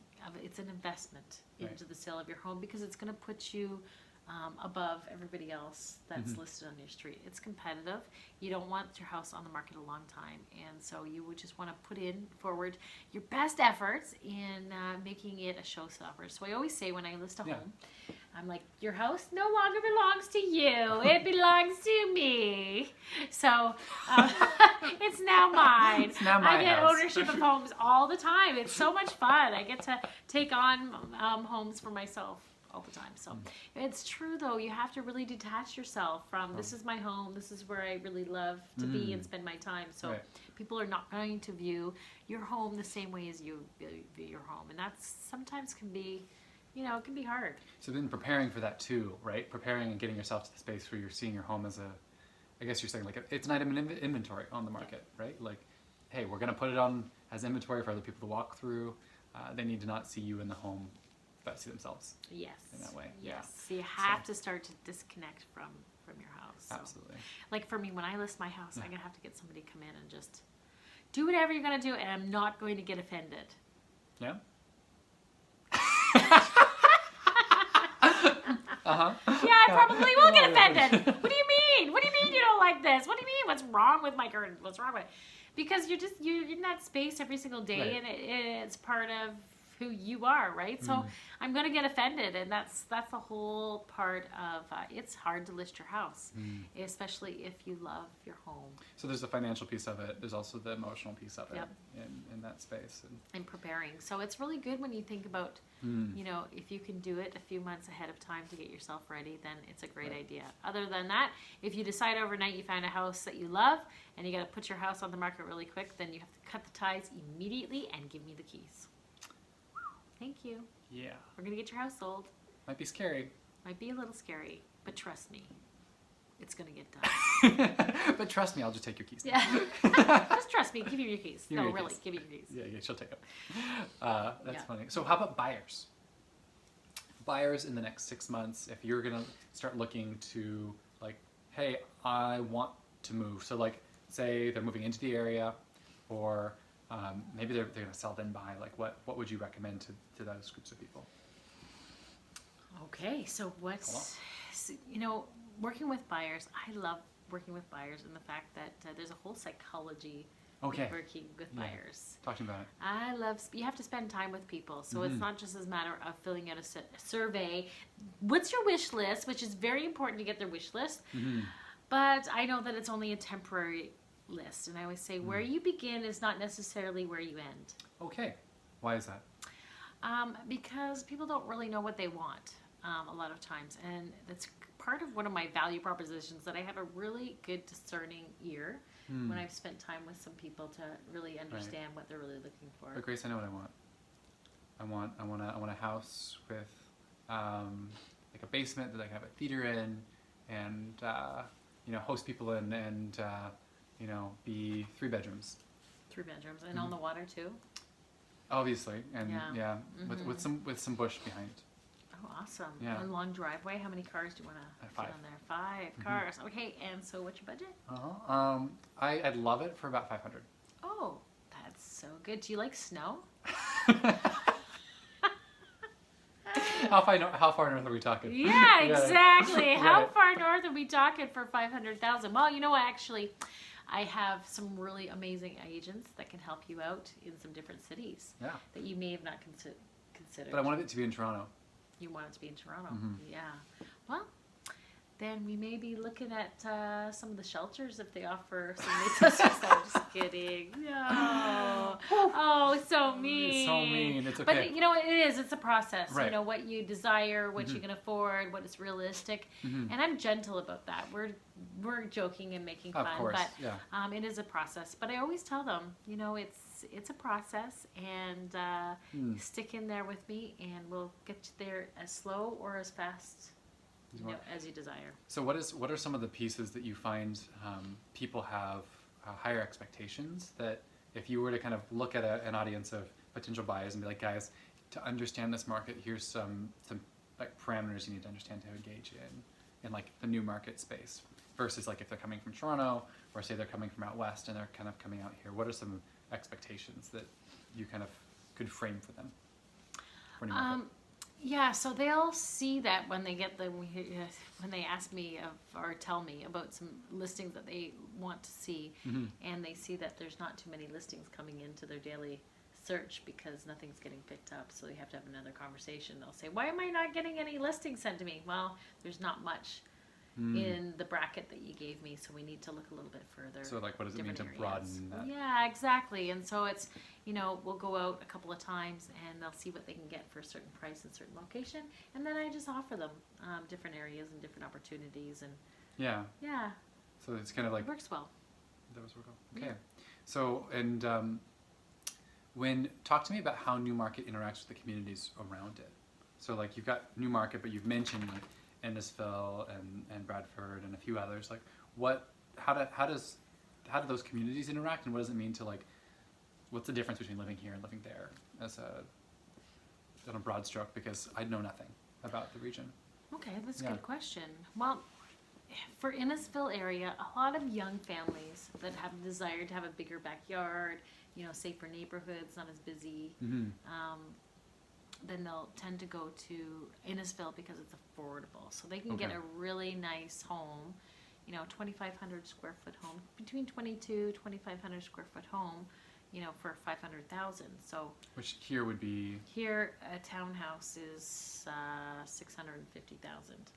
B: It's an investment into the sale of your home because it's going to put you above everybody else that's listed on your street. It's competitive. You don't want your house on the market a long time, and so you would just want to put in forward your best efforts in making it a showstopper. So I always say when I list a home, I'm like, your house no longer belongs to you. It belongs to me. So it's now mine.
A: It's now my
B: I get
A: house.
B: ownership of homes all the time. It's so much fun. I get to take on homes for myself all the time. So it's true, though. You have to really detach yourself from this is my home. This is where I really love to be and spend my time. So people are not going to view your home the same way as you view your home. And that's sometimes can be, it can be hard.
A: So then preparing for that too, right? Preparing and getting yourself to the space where you're seeing your home as I guess you're saying like it's an item in inventory on the market, right? Like, hey, we're going to put it on as inventory for other people to walk through. They need to not see you in the home, but see themselves.
B: Yes.
A: In that way.
B: Yes.
A: Yeah.
B: So you have to start to disconnect from your house. So.
A: Absolutely.
B: Like for me, when I list my house, I'm going to have to get somebody to come in and just do whatever you're going to do, and I'm not going to get offended.
A: Yeah?
B: Yeah, I probably will get offended. What do you mean? What do you mean you don't like this? What do you mean? What's wrong with my curtains? What's wrong with it? Because you're in that space every single day, and it's part of who you are, right? So I'm going to get offended, and that's the whole part of it's hard to list your house, especially if you love your home.
A: So there's the financial piece of it. There's also the emotional piece of it in that space.
B: And preparing. So it's really good when you think about, if you can do it a few months ahead of time to get yourself ready, then it's a great idea. Other than that, if you decide overnight you find a house that you love and you got to put your house on the market really quick, then you have to cut the ties immediately and give me the keys. Thank you.
A: Yeah.
B: We're going to get your house sold.
A: Might be scary.
B: Might be a little scary, but trust me, it's going to get done.
A: But trust me, I'll just take your keys.
B: Yeah. Just trust me. Give you your keys.
A: Give me
B: No,
A: your
B: really.
A: keys.
B: Give you your keys.
A: Yeah, she'll take them. That's funny. So how about buyers? Buyers in the next 6 months, if you're going to start looking to like, hey, I want to move. So like, say they're moving into the area, or maybe they're going to sell then buy. Like, what would you recommend to those groups of people?
B: Okay, so working with buyers, I love working with buyers in the fact that there's a whole psychology working with buyers.
A: Talk to me about it.
B: I love, you have to spend time with people, so it's not just a matter of filling out a survey. What's your wish list, which is very important to get their wish list, but I know that it's only a temporary list, and I always say where you begin is not necessarily where you end.
A: Okay, why is that?
B: Because people don't really know what they want a lot of times, and that's part of one of my value propositions, that I have a really good discerning ear when I've spent time with some people to really understand what they're really looking for.
A: But Grace, I know what I want. I want a house with like a basement that I can have a theater in, and host people in, and be 3 bedrooms.
B: 3 bedrooms, and on the water too.
A: Obviously, and with some bush behind.
B: Oh, awesome!
A: Yeah.
B: A long driveway. How many cars do you want to fit on there? 5 cars. Okay, and so what's your budget?
A: I'd love it for about $500.
B: Oh, that's so good. Do you like snow?
A: How far north are we talking?
B: Yeah, exactly. How far north are we talking for $500,000? Well, actually, I have some really amazing agents that can help you out in some different cities that you may have not considered.
A: But I wanted it to be in Toronto.
B: You want it to be in Toronto? Yeah. Well, then we may be looking at some of the shelters if they offer some resources. I'm just kidding. No. Oh, so mean.
A: So mean. It's okay.
B: But it is. It's a process.
A: Right.
B: What you desire, what you can afford, what is realistic, and I'm gentle about that. We're joking and making fun,
A: of course,
B: but it is a process. But I always tell them, it's a process, and stick in there with me, and we'll get you there as slow or as fast as you desire. So
A: what are some of the pieces that you find people have higher expectations, that if you were to kind of look at an audience of potential buyers and be like, guys, to understand this market, here's some like parameters you need to understand to engage in like the Newmarket space, versus like if they're coming from Toronto, or say they're coming from out west and they're kind of coming out here, what are some expectations that you kind of could frame for them for Newmarket?
B: Yeah, so they'll see that when they get when they ask me or tell me about some listings that they want to see, and they see that there's not too many listings coming into their daily search because nothing's getting picked up, so you have to have another conversation. They'll say, "Why am I not getting any listings sent to me?" Well, there's not much in the bracket that you gave me, so we need to look a little bit further.
A: So like, what does it mean to broaden that?
B: Yeah, exactly. And so it's, we'll go out a couple of times and they'll see what they can get for a certain price and certain location, and then I just offer them different areas and different opportunities, and
A: yeah. So it's kind of like,
B: it works well.
A: That was work well. Okay. So and talk to me about how Newmarket interacts with the communities around it. So like, you've got Newmarket, but you've mentioned like Innisfil and Bradford and a few others. Like, how do those communities interact, and what does it mean to like, what's the difference between living here and living there, on a broad stroke, because I know nothing about the region.
B: Okay, that's a good question. Well, for Innisfil area, a lot of young families that have a desire to have a bigger backyard, safer neighborhoods, not as busy, then they'll tend to go to Innisfil because it's affordable. So they can get a really nice home, 2,500 square foot home, between 2,500 square foot home, for 500,000. So
A: which here would be,
B: here a townhouse is 650,000.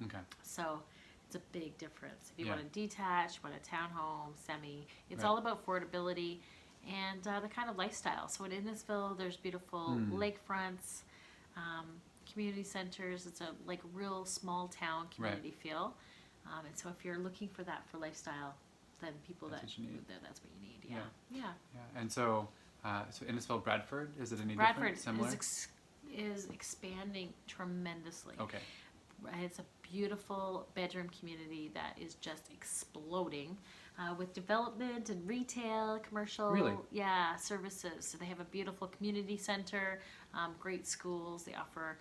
A: Okay.
B: So it's a big difference. If you want a detached, want a townhome, semi, it's all about affordability and the kind of lifestyle. So in Innisfil, there's beautiful lakefronts, community centers. It's a like real small town community feel. And so if you're looking for that for lifestyle, then people that's what you need. Yeah.
A: And so Innisfil, Bradford, is it any
B: Bradford
A: different? Similar?
B: is expanding tremendously.
A: Okay.
B: It's a beautiful bedroom community that is just exploding with development and retail, commercial, services. So they have a beautiful community center, great schools. They offer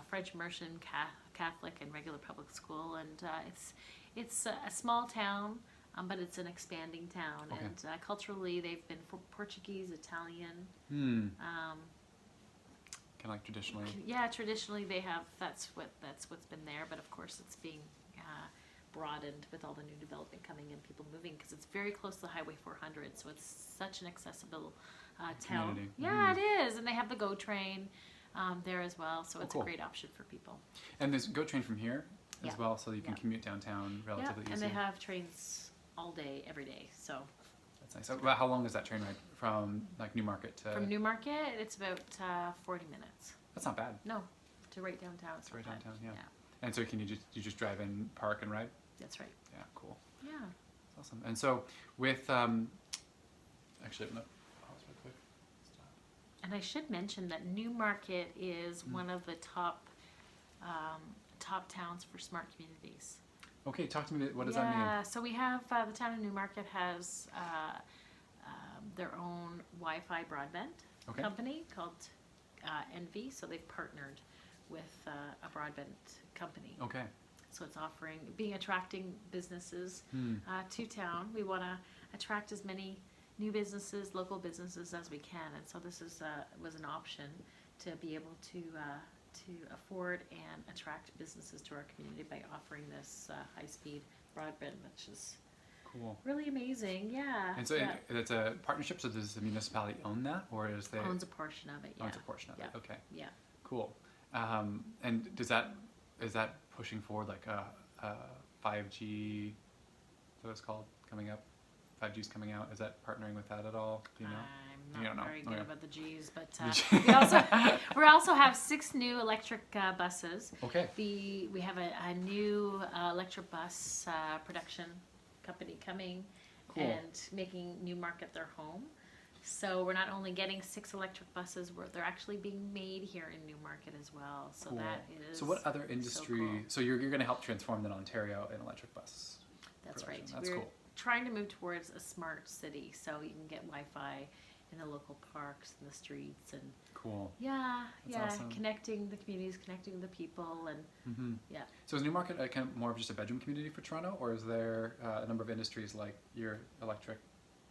B: French immersion, Catholic, and regular public school, and it's a small town, but it's an expanding town.
A: Okay.
B: And culturally, they've been Portuguese, Italian.
A: Kind of like traditionally.
B: Yeah, traditionally they have. That's what's been there. But of course, it's being broadened with all the new development coming in, people moving, because it's very close to Highway 400. So it's such an accessible town.
A: Community.
B: Yeah, it is, and they have the GO train there as well. So it's a great option for people.
A: And there's GO train from here as well, so you can commute downtown relatively easy.
B: And they have trains all day, every day. So.
A: That's nice. So, well, how long is that train ride from like Newmarket to?
B: From Newmarket, it's about 40 minutes.
A: That's not bad.
B: No, to right downtown.
A: It's right downtown, yeah. And so can you just drive in, park, and ride?
B: That's right.
A: Yeah, cool.
B: Yeah.
A: That's awesome. And so with actually, I'm gonna pause real quick. Stop.
B: And I should mention that Newmarket is one of the top towns for smart communities.
A: Okay, talk to me. What does that mean?
B: Yeah, so we have the town of Newmarket has their own Wi-Fi broadband company called Envy. So they've partnered with a broadband company.
A: Okay.
B: So it's attracting businesses to town. We want to attract as many new businesses, local businesses as we can, and so this was an option to be able to afford and attract businesses to our community by offering this high-speed broadband, which is really amazing. Yeah.
A: And so it's a partnership. So does the municipality own that, or is they
B: owns a portion of it? Yeah.
A: Owns a portion of it. Okay.
B: Yeah.
A: Cool. And is that pushing forward like a 5G? Is that what it's called? Coming up. 5G's coming out. Is that partnering with that at all? Do you know?
B: I'm not very good about the G's, but we also have 6 new electric buses.
A: Okay.
B: We have a new electric bus production company coming and making Newmarket their home. So we're not only getting 6 electric buses, they're actually being made here in Newmarket as well. So that is.
A: So what other industry? So you're going to help transform then Ontario in electric bus.
B: That's
A: production.
B: right.
A: That's cool.
B: Trying to move towards a smart city, so you can get Wi-Fi in the local parks and the streets, and
A: That's awesome.
B: connecting the communities, connecting the people, and
A: So is Newmarket kind of more of just a bedroom community for Toronto, or is there a number of industries like your electric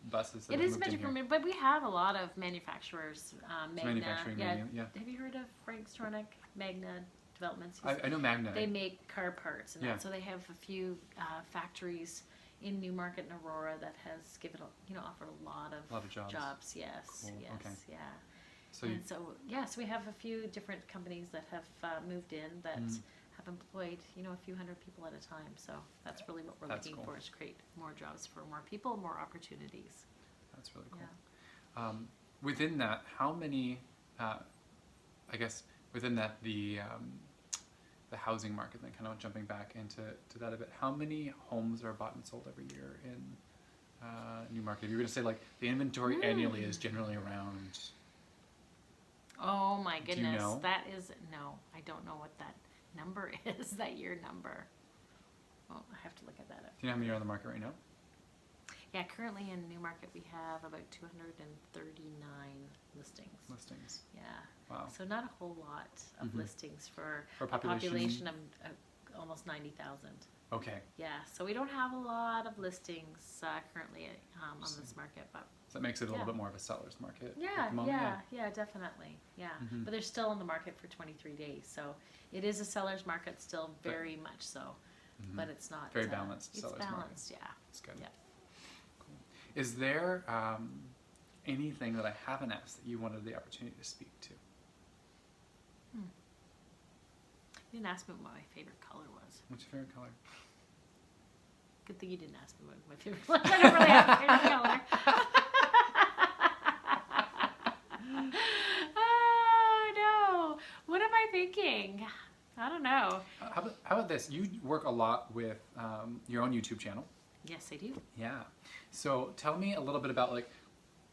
A: buses that
B: It
A: have
B: is
A: moved in
B: meant
A: here.
B: for, but we have a lot of manufacturers. Magna,
A: manufacturing,
B: yeah.
A: yeah.
B: Have you heard of Frank Stornick, Magna Developments?
A: I know Magna.
B: They make car parts and
A: Yeah.
B: that, so they have a few factories in Newmarket and Aurora that has given, offered a lot of
A: jobs.
B: Yes,
A: Cool.
B: yes,
A: Okay.
B: yeah.
A: So
B: And so, yes, we have a few different companies that have moved in that have employed, a few hundred people at a time. So that's really what we're looking
A: cool.
B: for, is create more jobs for more people, more opportunities.
A: That's really cool.
B: Yeah.
A: Within that, how many, I guess, within that, the housing market, then kind of jumping back into that a bit, how many homes are bought and sold every year in Newmarket? If you were going to say, like, the inventory annually is generally around...
B: Oh my goodness.
A: Do you know?
B: That is, no, I don't know what that number is, that year number. Well, I have to look at that up.
A: Do you know how many are on the market right now?
B: Yeah, currently in Newmarket we have about 239 listings. Yeah.
A: Wow.
B: So not a whole lot of listings for
A: For
B: a
A: a
B: population of almost 90,000.
A: Okay.
B: Yeah, so we don't have a lot of listings currently on this market, but
A: So that makes it a little bit more of a seller's market at
B: yeah,
A: the moment.
B: yeah, definitely, yeah. But they're still on the market for 23 days, so it is a seller's market still, very much so. But it's not
A: Very balanced seller's market.
B: It's balanced, yeah.
A: It's good.
B: Yeah.
A: Cool. Is there anything that I haven't asked that you wanted the opportunity to speak to?
B: You didn't ask me what my favorite color was.
A: What's your favorite color?
B: Good thing you didn't ask me what my favorite color. I don't really have a favorite color. Oh no! What am I thinking? I don't know.
A: How about this? You work a lot with your own YouTube channel.
B: Yes, I do.
A: Yeah. So tell me a little bit about, like,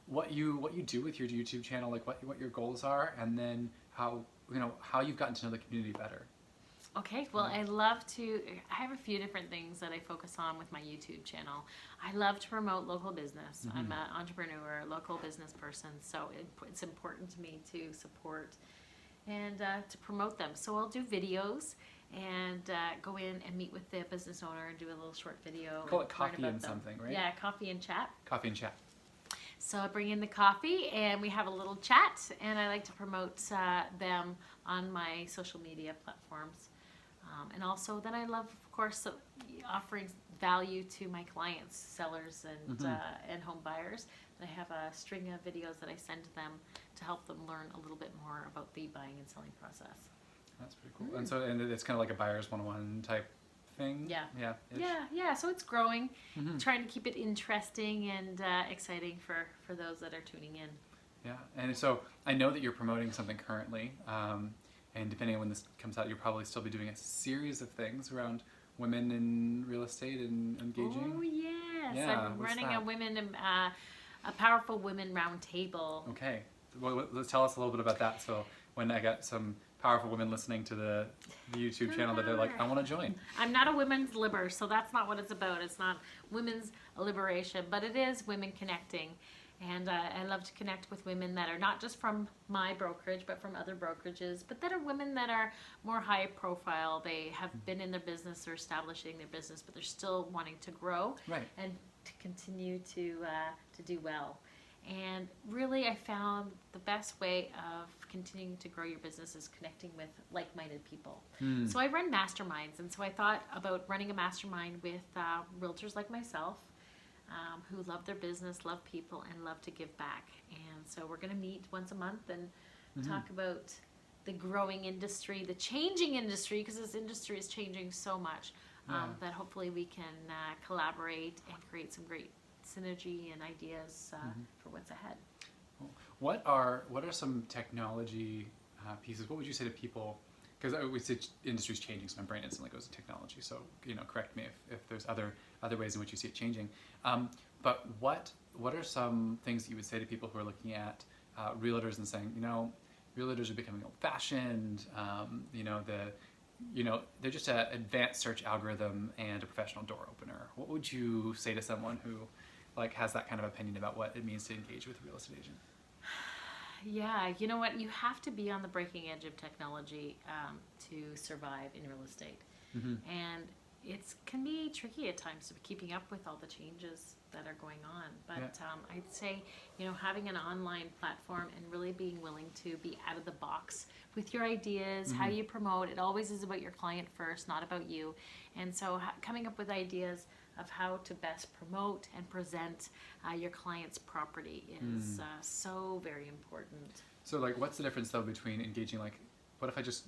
A: what you do with your YouTube channel, like what your goals are, and then how you've gotten to know the community better.
B: Okay, well, I have a few different things that I focus on with my YouTube channel. I love to promote local business. I'm an entrepreneur, local business person, so it's important to me to support and to promote them. So I'll do videos and go in and meet with the business owner and do a little short video.
A: Call it coffee and something, right?
B: Yeah, coffee and chat.
A: Coffee and chat.
B: So I bring in the coffee and we have a little chat, and I like to promote them on my social media platforms. And also then I love, of course, offering value to my clients, sellers and home buyers. And I have a string of videos that I send to them to help them learn a little bit more about the buying and selling process.
A: That's pretty cool. And it's kind of like a buyer's 101 type thing.
B: Yeah.
A: Yeah.
B: Yeah. So it's growing. Trying to keep it interesting and exciting for those that are tuning in.
A: Yeah. And so I know that you're promoting something currently. And depending on when this comes out, you'll probably still be doing a series of things around women in real estate and engaging.
B: Oh yes,
A: Yeah,
B: I'm running a powerful women roundtable.
A: Okay, well, let's tell us a little bit about that. So when I got some powerful women listening to the YouTube channel, that they're like, I want to join.
B: I'm not a women's liber, so that's not what it's about. It's not women's liberation, but it is women connecting. And I love to connect with women that are not just from my brokerage, but from other brokerages, but that are women that are more high profile. They have been in their business or establishing their business, but they're still wanting to grow and to continue to do well. And really, I found the best way of continuing to grow your business is connecting with like-minded people. So I run masterminds, and so I thought about running a mastermind with realtors like myself, who love their business, love people, and love to give back. And so we're going to meet once a month and talk about the growing industry, the changing industry, because this industry is changing so much, that hopefully we can collaborate and create some great synergy and ideas for what's ahead.
A: What are some technology pieces? What would you say to people? Because we say industry's changing, so my brain instantly goes to technology. So correct me if there's other ways in which you see it changing. But what are some things that you would say to people who are looking at realtors and saying, realtors are becoming old-fashioned. They're just an advanced search algorithm and a professional door opener. What would you say to someone who has that kind of opinion about what it means to engage with a real estate agent?
B: Yeah, you know what? You have to be on the breaking edge of technology to survive in real estate. And it can be tricky at times of keeping up with all the changes that are going on. But I'd say, having an online platform and really being willing to be out of the box with your ideas, how you promote. It always is about your client first, not about you. And so coming up with ideas of how to best promote and present your client's property is so very important.
A: So like, what's the difference though between engaging, like, what if I just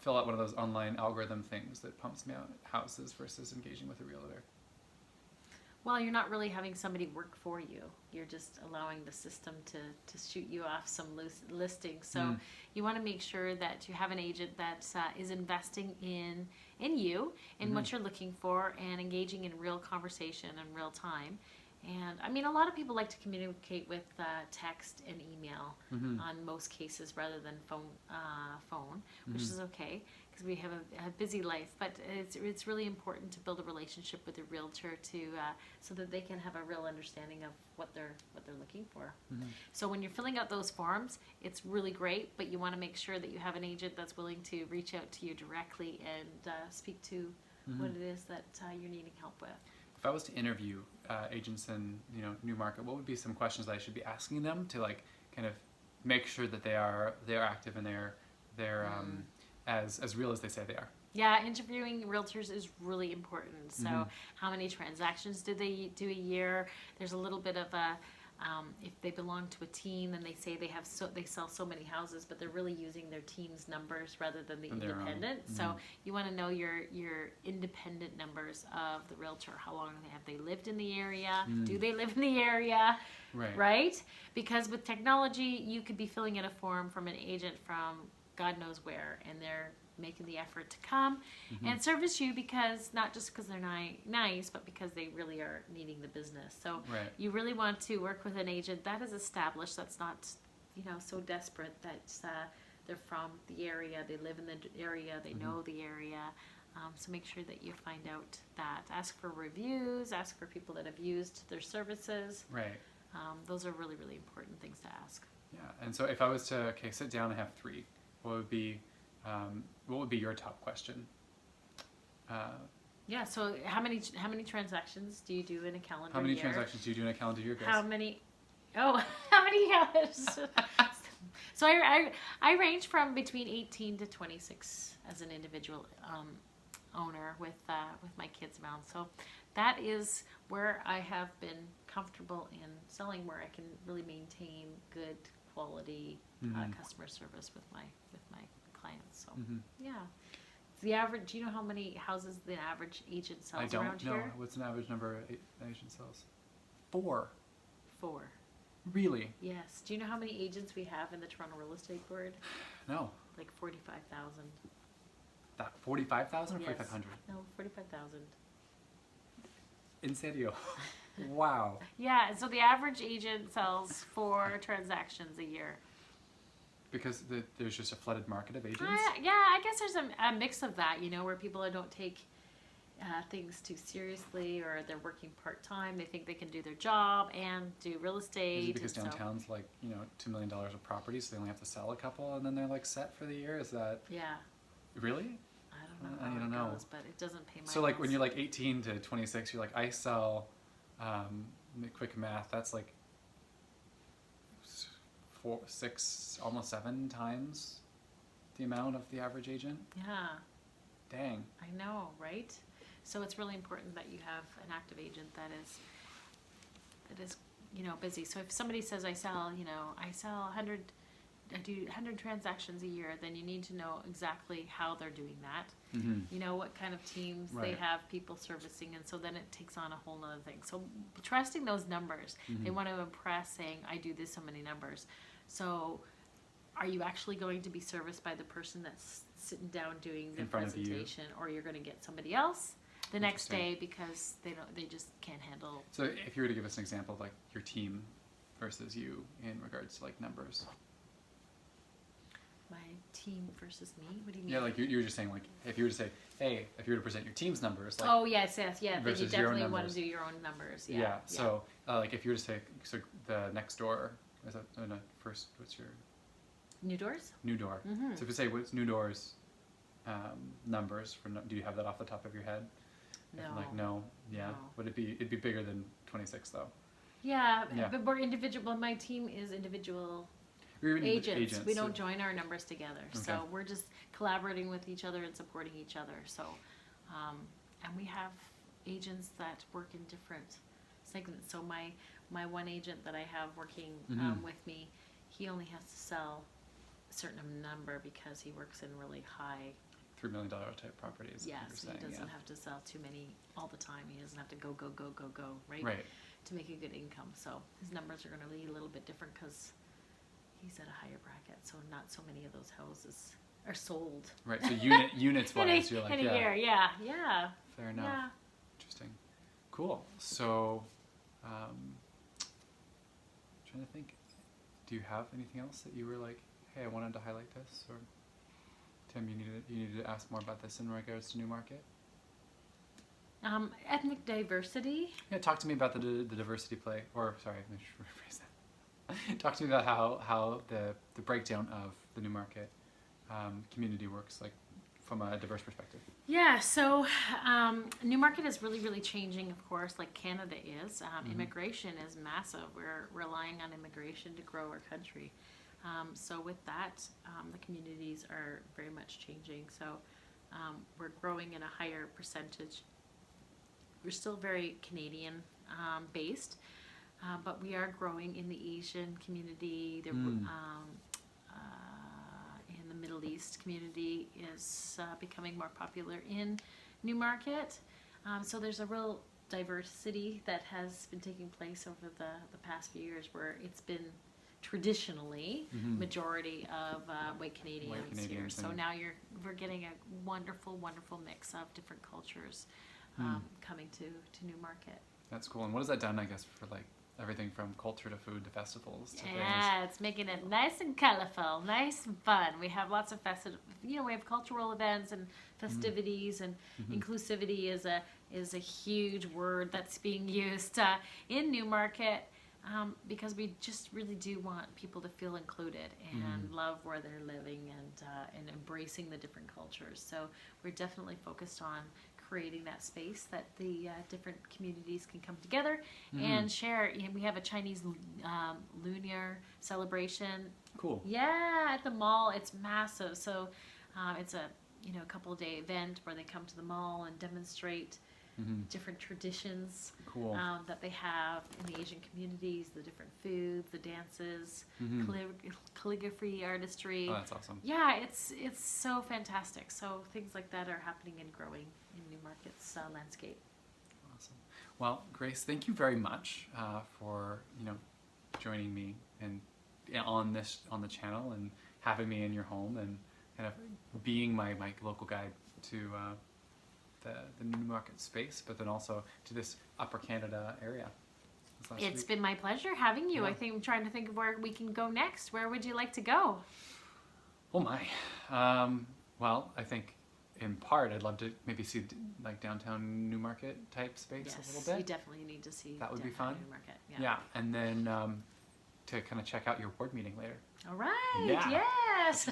A: fill out one of those online algorithm things that pumps me out houses versus engaging with a realtor?
B: Well, you're not really having somebody work for you. You're just allowing the system to shoot you off some loose listings. So you want to make sure that you have an agent that is investing in you and what you're looking for and engaging in real conversation in real time. And I mean, a lot of people like to communicate with text and email on most cases rather than phone, which is okay because we have a busy life. But it's really important to build a relationship with a realtor so that they can have a real understanding of what they're looking for. So when you're filling out those forms, it's really great, but you want to make sure that you have an agent that's willing to reach out to you directly and speak to what it is that you're needing help with.
A: If I was to interview agents in Newmarket, what would be some questions that I should be asking them to like kind of make sure that they're active and they're as real as they say they are?
B: Yeah, interviewing realtors is really important. So how many transactions do they do a year? There's a little bit of a if they belong to a team and they say they sell so many houses, but they're really using their team's numbers rather than the independent. So you want to know your independent numbers of the realtor. How long have they lived in the area? Do they live in the area? Right? Because with technology, you could be filling in a form from an agent from God knows where, and they're making the effort to come and service you because not just because they're nice, but because they really are needing the business. So you really want to work with an agent that is established, that's not so desperate that they're from the area, they live in the area, they know the area. So make sure that you find out that. Ask for reviews, ask for people that have used their services. Those are really, really important things to ask.
A: Yeah, and so if I was to sit down and have three, what would be your top question?
B: Yeah. So how many transactions do you do in a calendar year?
A: How many transactions do you do in a calendar year, guys?
B: How many? Oh, how many years? So I range from between 18 to 26 as an individual owner with my kids around. So that is where I have been comfortable in selling, where I can really maintain good quality customer service with my clients. So yeah, the average. Do you know how many houses the average agent sells around here? I don't know.
A: What's an average number an agent sells? 4.
B: 4.
A: Really?
B: Yes. Do you know how many agents we have in the Toronto Real Estate Board?
A: No.
B: Like 45,000.
A: That 45,000 or
B: yes.
A: 4,500?
B: No, 45,000.
A: In serio? Wow.
B: Yeah. So the average agent sells 4 transactions a year.
A: Because there's just a flooded market of agents?
B: Yeah, I guess there's a mix of that, where people don't take things too seriously, or they're working part-time. They think they can do their job and do real estate.
A: Is it because downtown's like, $2 million of property, so they only have to sell a couple and then they're like set for the year? Is that...
B: Yeah.
A: Really?
B: I don't know how it goes, but it doesn't pay my
A: So like
B: bills.
A: when you're like 18 to 26, you're like, I sell, quick math, that's like 4, 6, almost 7 times the amount of the average agent?
B: Yeah.
A: Dang.
B: I know, right? So it's really important that you have an active agent that is busy. So if somebody says I sell 100, I do 100 transactions a year, then you need to know exactly how they're doing that. What kind of teams they have, people servicing, and so then it takes on a whole nother thing. So trusting those numbers, they want to impress, saying I do this so many numbers. So are you actually going to be serviced by the person that's sitting down doing the presentation, or you're going to get somebody else the next day because they just can't handle.
A: So if you were to give us an example of like your team versus you in regards to like numbers.
B: My team versus me? What do you mean?
A: Yeah, like you were just saying, like if you were to say, hey, if you were to present your team's numbers, like
B: oh yes, yeah. Then you
A: versus
B: definitely want to do your own numbers. Yeah.
A: So like if you were to say, so the next door, is that first? What's your
B: New Doors?
A: New Door. So if you say what's New Door's numbers, do you have that off the top of your head?
B: No.
A: Like, no. Yeah.
B: No.
A: Would it'd be bigger than 26 though.
B: Yeah, but we're individual. My team is individual agents. We don't join our numbers together.
A: Okay.
B: So we're just collaborating with each other and supporting each other. So, and we have agents that work in different segments. So my one agent that I have working with me, he only has to sell a certain number because he works in really high
A: $3 million type properties.
B: Yes, he doesn't have to sell too many all the time. He doesn't have to go, right?
A: Right.
B: To make a good income. So his numbers are going to be a little bit different because he's at a higher bracket. So not so many of those houses are sold.
A: Right. So units wise, you're like,
B: in a year, yeah.
A: Fair enough.
B: Yeah.
A: Interesting. Cool. So, trying to think, do you have anything else that you were like, hey, I wanted to highlight this, or Tim, you needed to ask more about this in regards to Newmarket?
B: Ethnic diversity.
A: Yeah, talk to me about the diversity play, or sorry, let me rephrase that. Talk to me about how the breakdown of the Newmarket community works, like from a diverse perspective.
B: Yeah, so Newmarket is really, really changing, of course, like Canada is. Immigration is massive. We're relying on immigration to grow our country. So with that, the communities are very much changing. So we're growing in a higher percentage. We're still very Canadian based, but we are growing in the Asian community. In the Middle East community is becoming more popular in Newmarket. So there's a real diversity that has been taking place over the past few years, where it's been traditionally majority of white Canadians here. So now we're getting a wonderful, wonderful mix of different cultures coming to Newmarket.
A: That's cool. And what has that done, I guess, for like everything from culture to food to festivals to things?
B: It's making it nice and colorful, nice and fun. We have lots of we have cultural events and festivities, and inclusivity is a huge word that's being used in Newmarket. Because we just really do want people to feel included and love where they're living and embracing the different cultures. So we're definitely focused on creating that space that the different communities can come together and share. We have a Chinese Lunar celebration.
A: Cool.
B: Yeah, at the mall. It's massive. So it's a couple day event where they come to the mall and demonstrate different traditions that they have in the Asian communities, the different foods, the dances, calligraphy, artistry.
A: Oh, that's awesome.
B: Yeah, it's so fantastic. So things like that are happening and growing in Newmarket's landscape.
A: Awesome. Well, Grace, thank you very much for joining me and on the channel and having me in your home and kind of being my local guide to the Newmarket space, but then also to this Upper Canada area.
B: It's been my pleasure having you.
A: Yeah.
B: I'm trying to think of where we can go next. Where would you like to go?
A: Oh my. Well, I think in part I'd love to maybe see like downtown Newmarket type space a little bit.
B: You definitely need to see
A: that would be fun.
B: Newmarket.
A: Yeah, and then to kind of check out your board meeting later.
B: All right.
A: Yeah.
B: Yes.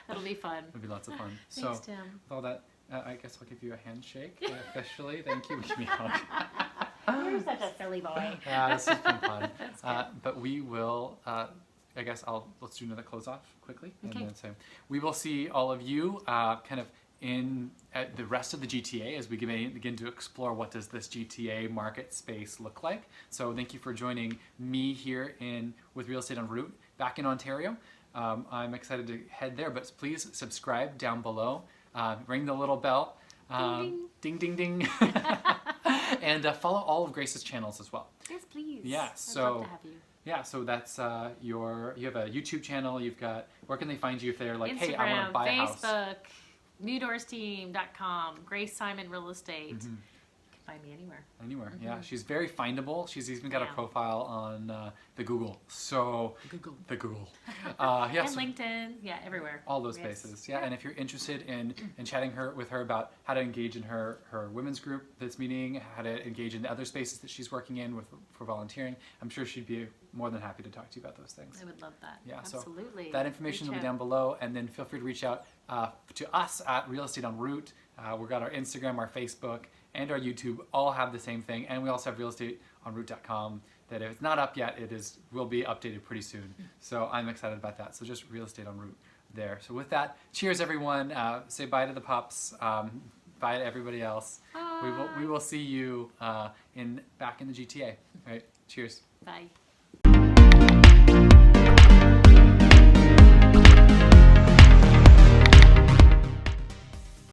B: That'll be fun.
A: It'll be lots of fun.
B: Thanks,
A: So
B: Tim.
A: with all that, I guess I'll give you a handshake officially. Thank you. Give me a hug.
B: You're such a silly boy.
A: Yeah, this has been fun.
B: That's good.
A: But we will. I guess let's do another close off quickly,
B: Okay.
A: and then say we will see all of you kind of in the rest of the GTA as we begin to explore what does this GTA market space look like. So thank you for joining me here with Real Estate en Route back in Ontario. I'm excited to head there, but please subscribe down below. Ring the little bell. Ding, ding, ding. And follow all of Grace's channels as well.
B: Yes, please.
A: Yeah,
B: I'd love to have you.
A: Yeah, so that's you have a YouTube channel. You've got, where can they find you if they're like,
B: Instagram,
A: hey, I want to buy a house?
B: Facebook, newdoorsteam.com, Grace Simon Real Estate. You can find me anywhere.
A: Anywhere, yeah. She's very findable. She's even got a
B: Yeah.
A: profile on the Google. So the Google.
B: And
A: Yes.
B: LinkedIn, yeah, everywhere.
A: All those
B: Yes.
A: places, yeah. And if you're interested in chatting with her about how to engage in her women's group that's meeting, how to engage in the other spaces that she's working in for volunteering, I'm sure she'd be more than happy to talk to you about those things.
B: I would love that.
A: Yeah,
B: absolutely.
A: So that information will be down below, and then feel free to reach out to us at Real Estate en Route We've got our Instagram, our Facebook, and our YouTube all have the same thing. And we also have realestateonroute.com that if it's not up yet, will be updated pretty soon. So I'm excited about that. So just Real Estate on Route there. So with that, cheers everyone. Say bye to the pups. Bye to everybody else.
B: Bye.
A: We will see you back in the GTA. All right, cheers.
B: Bye.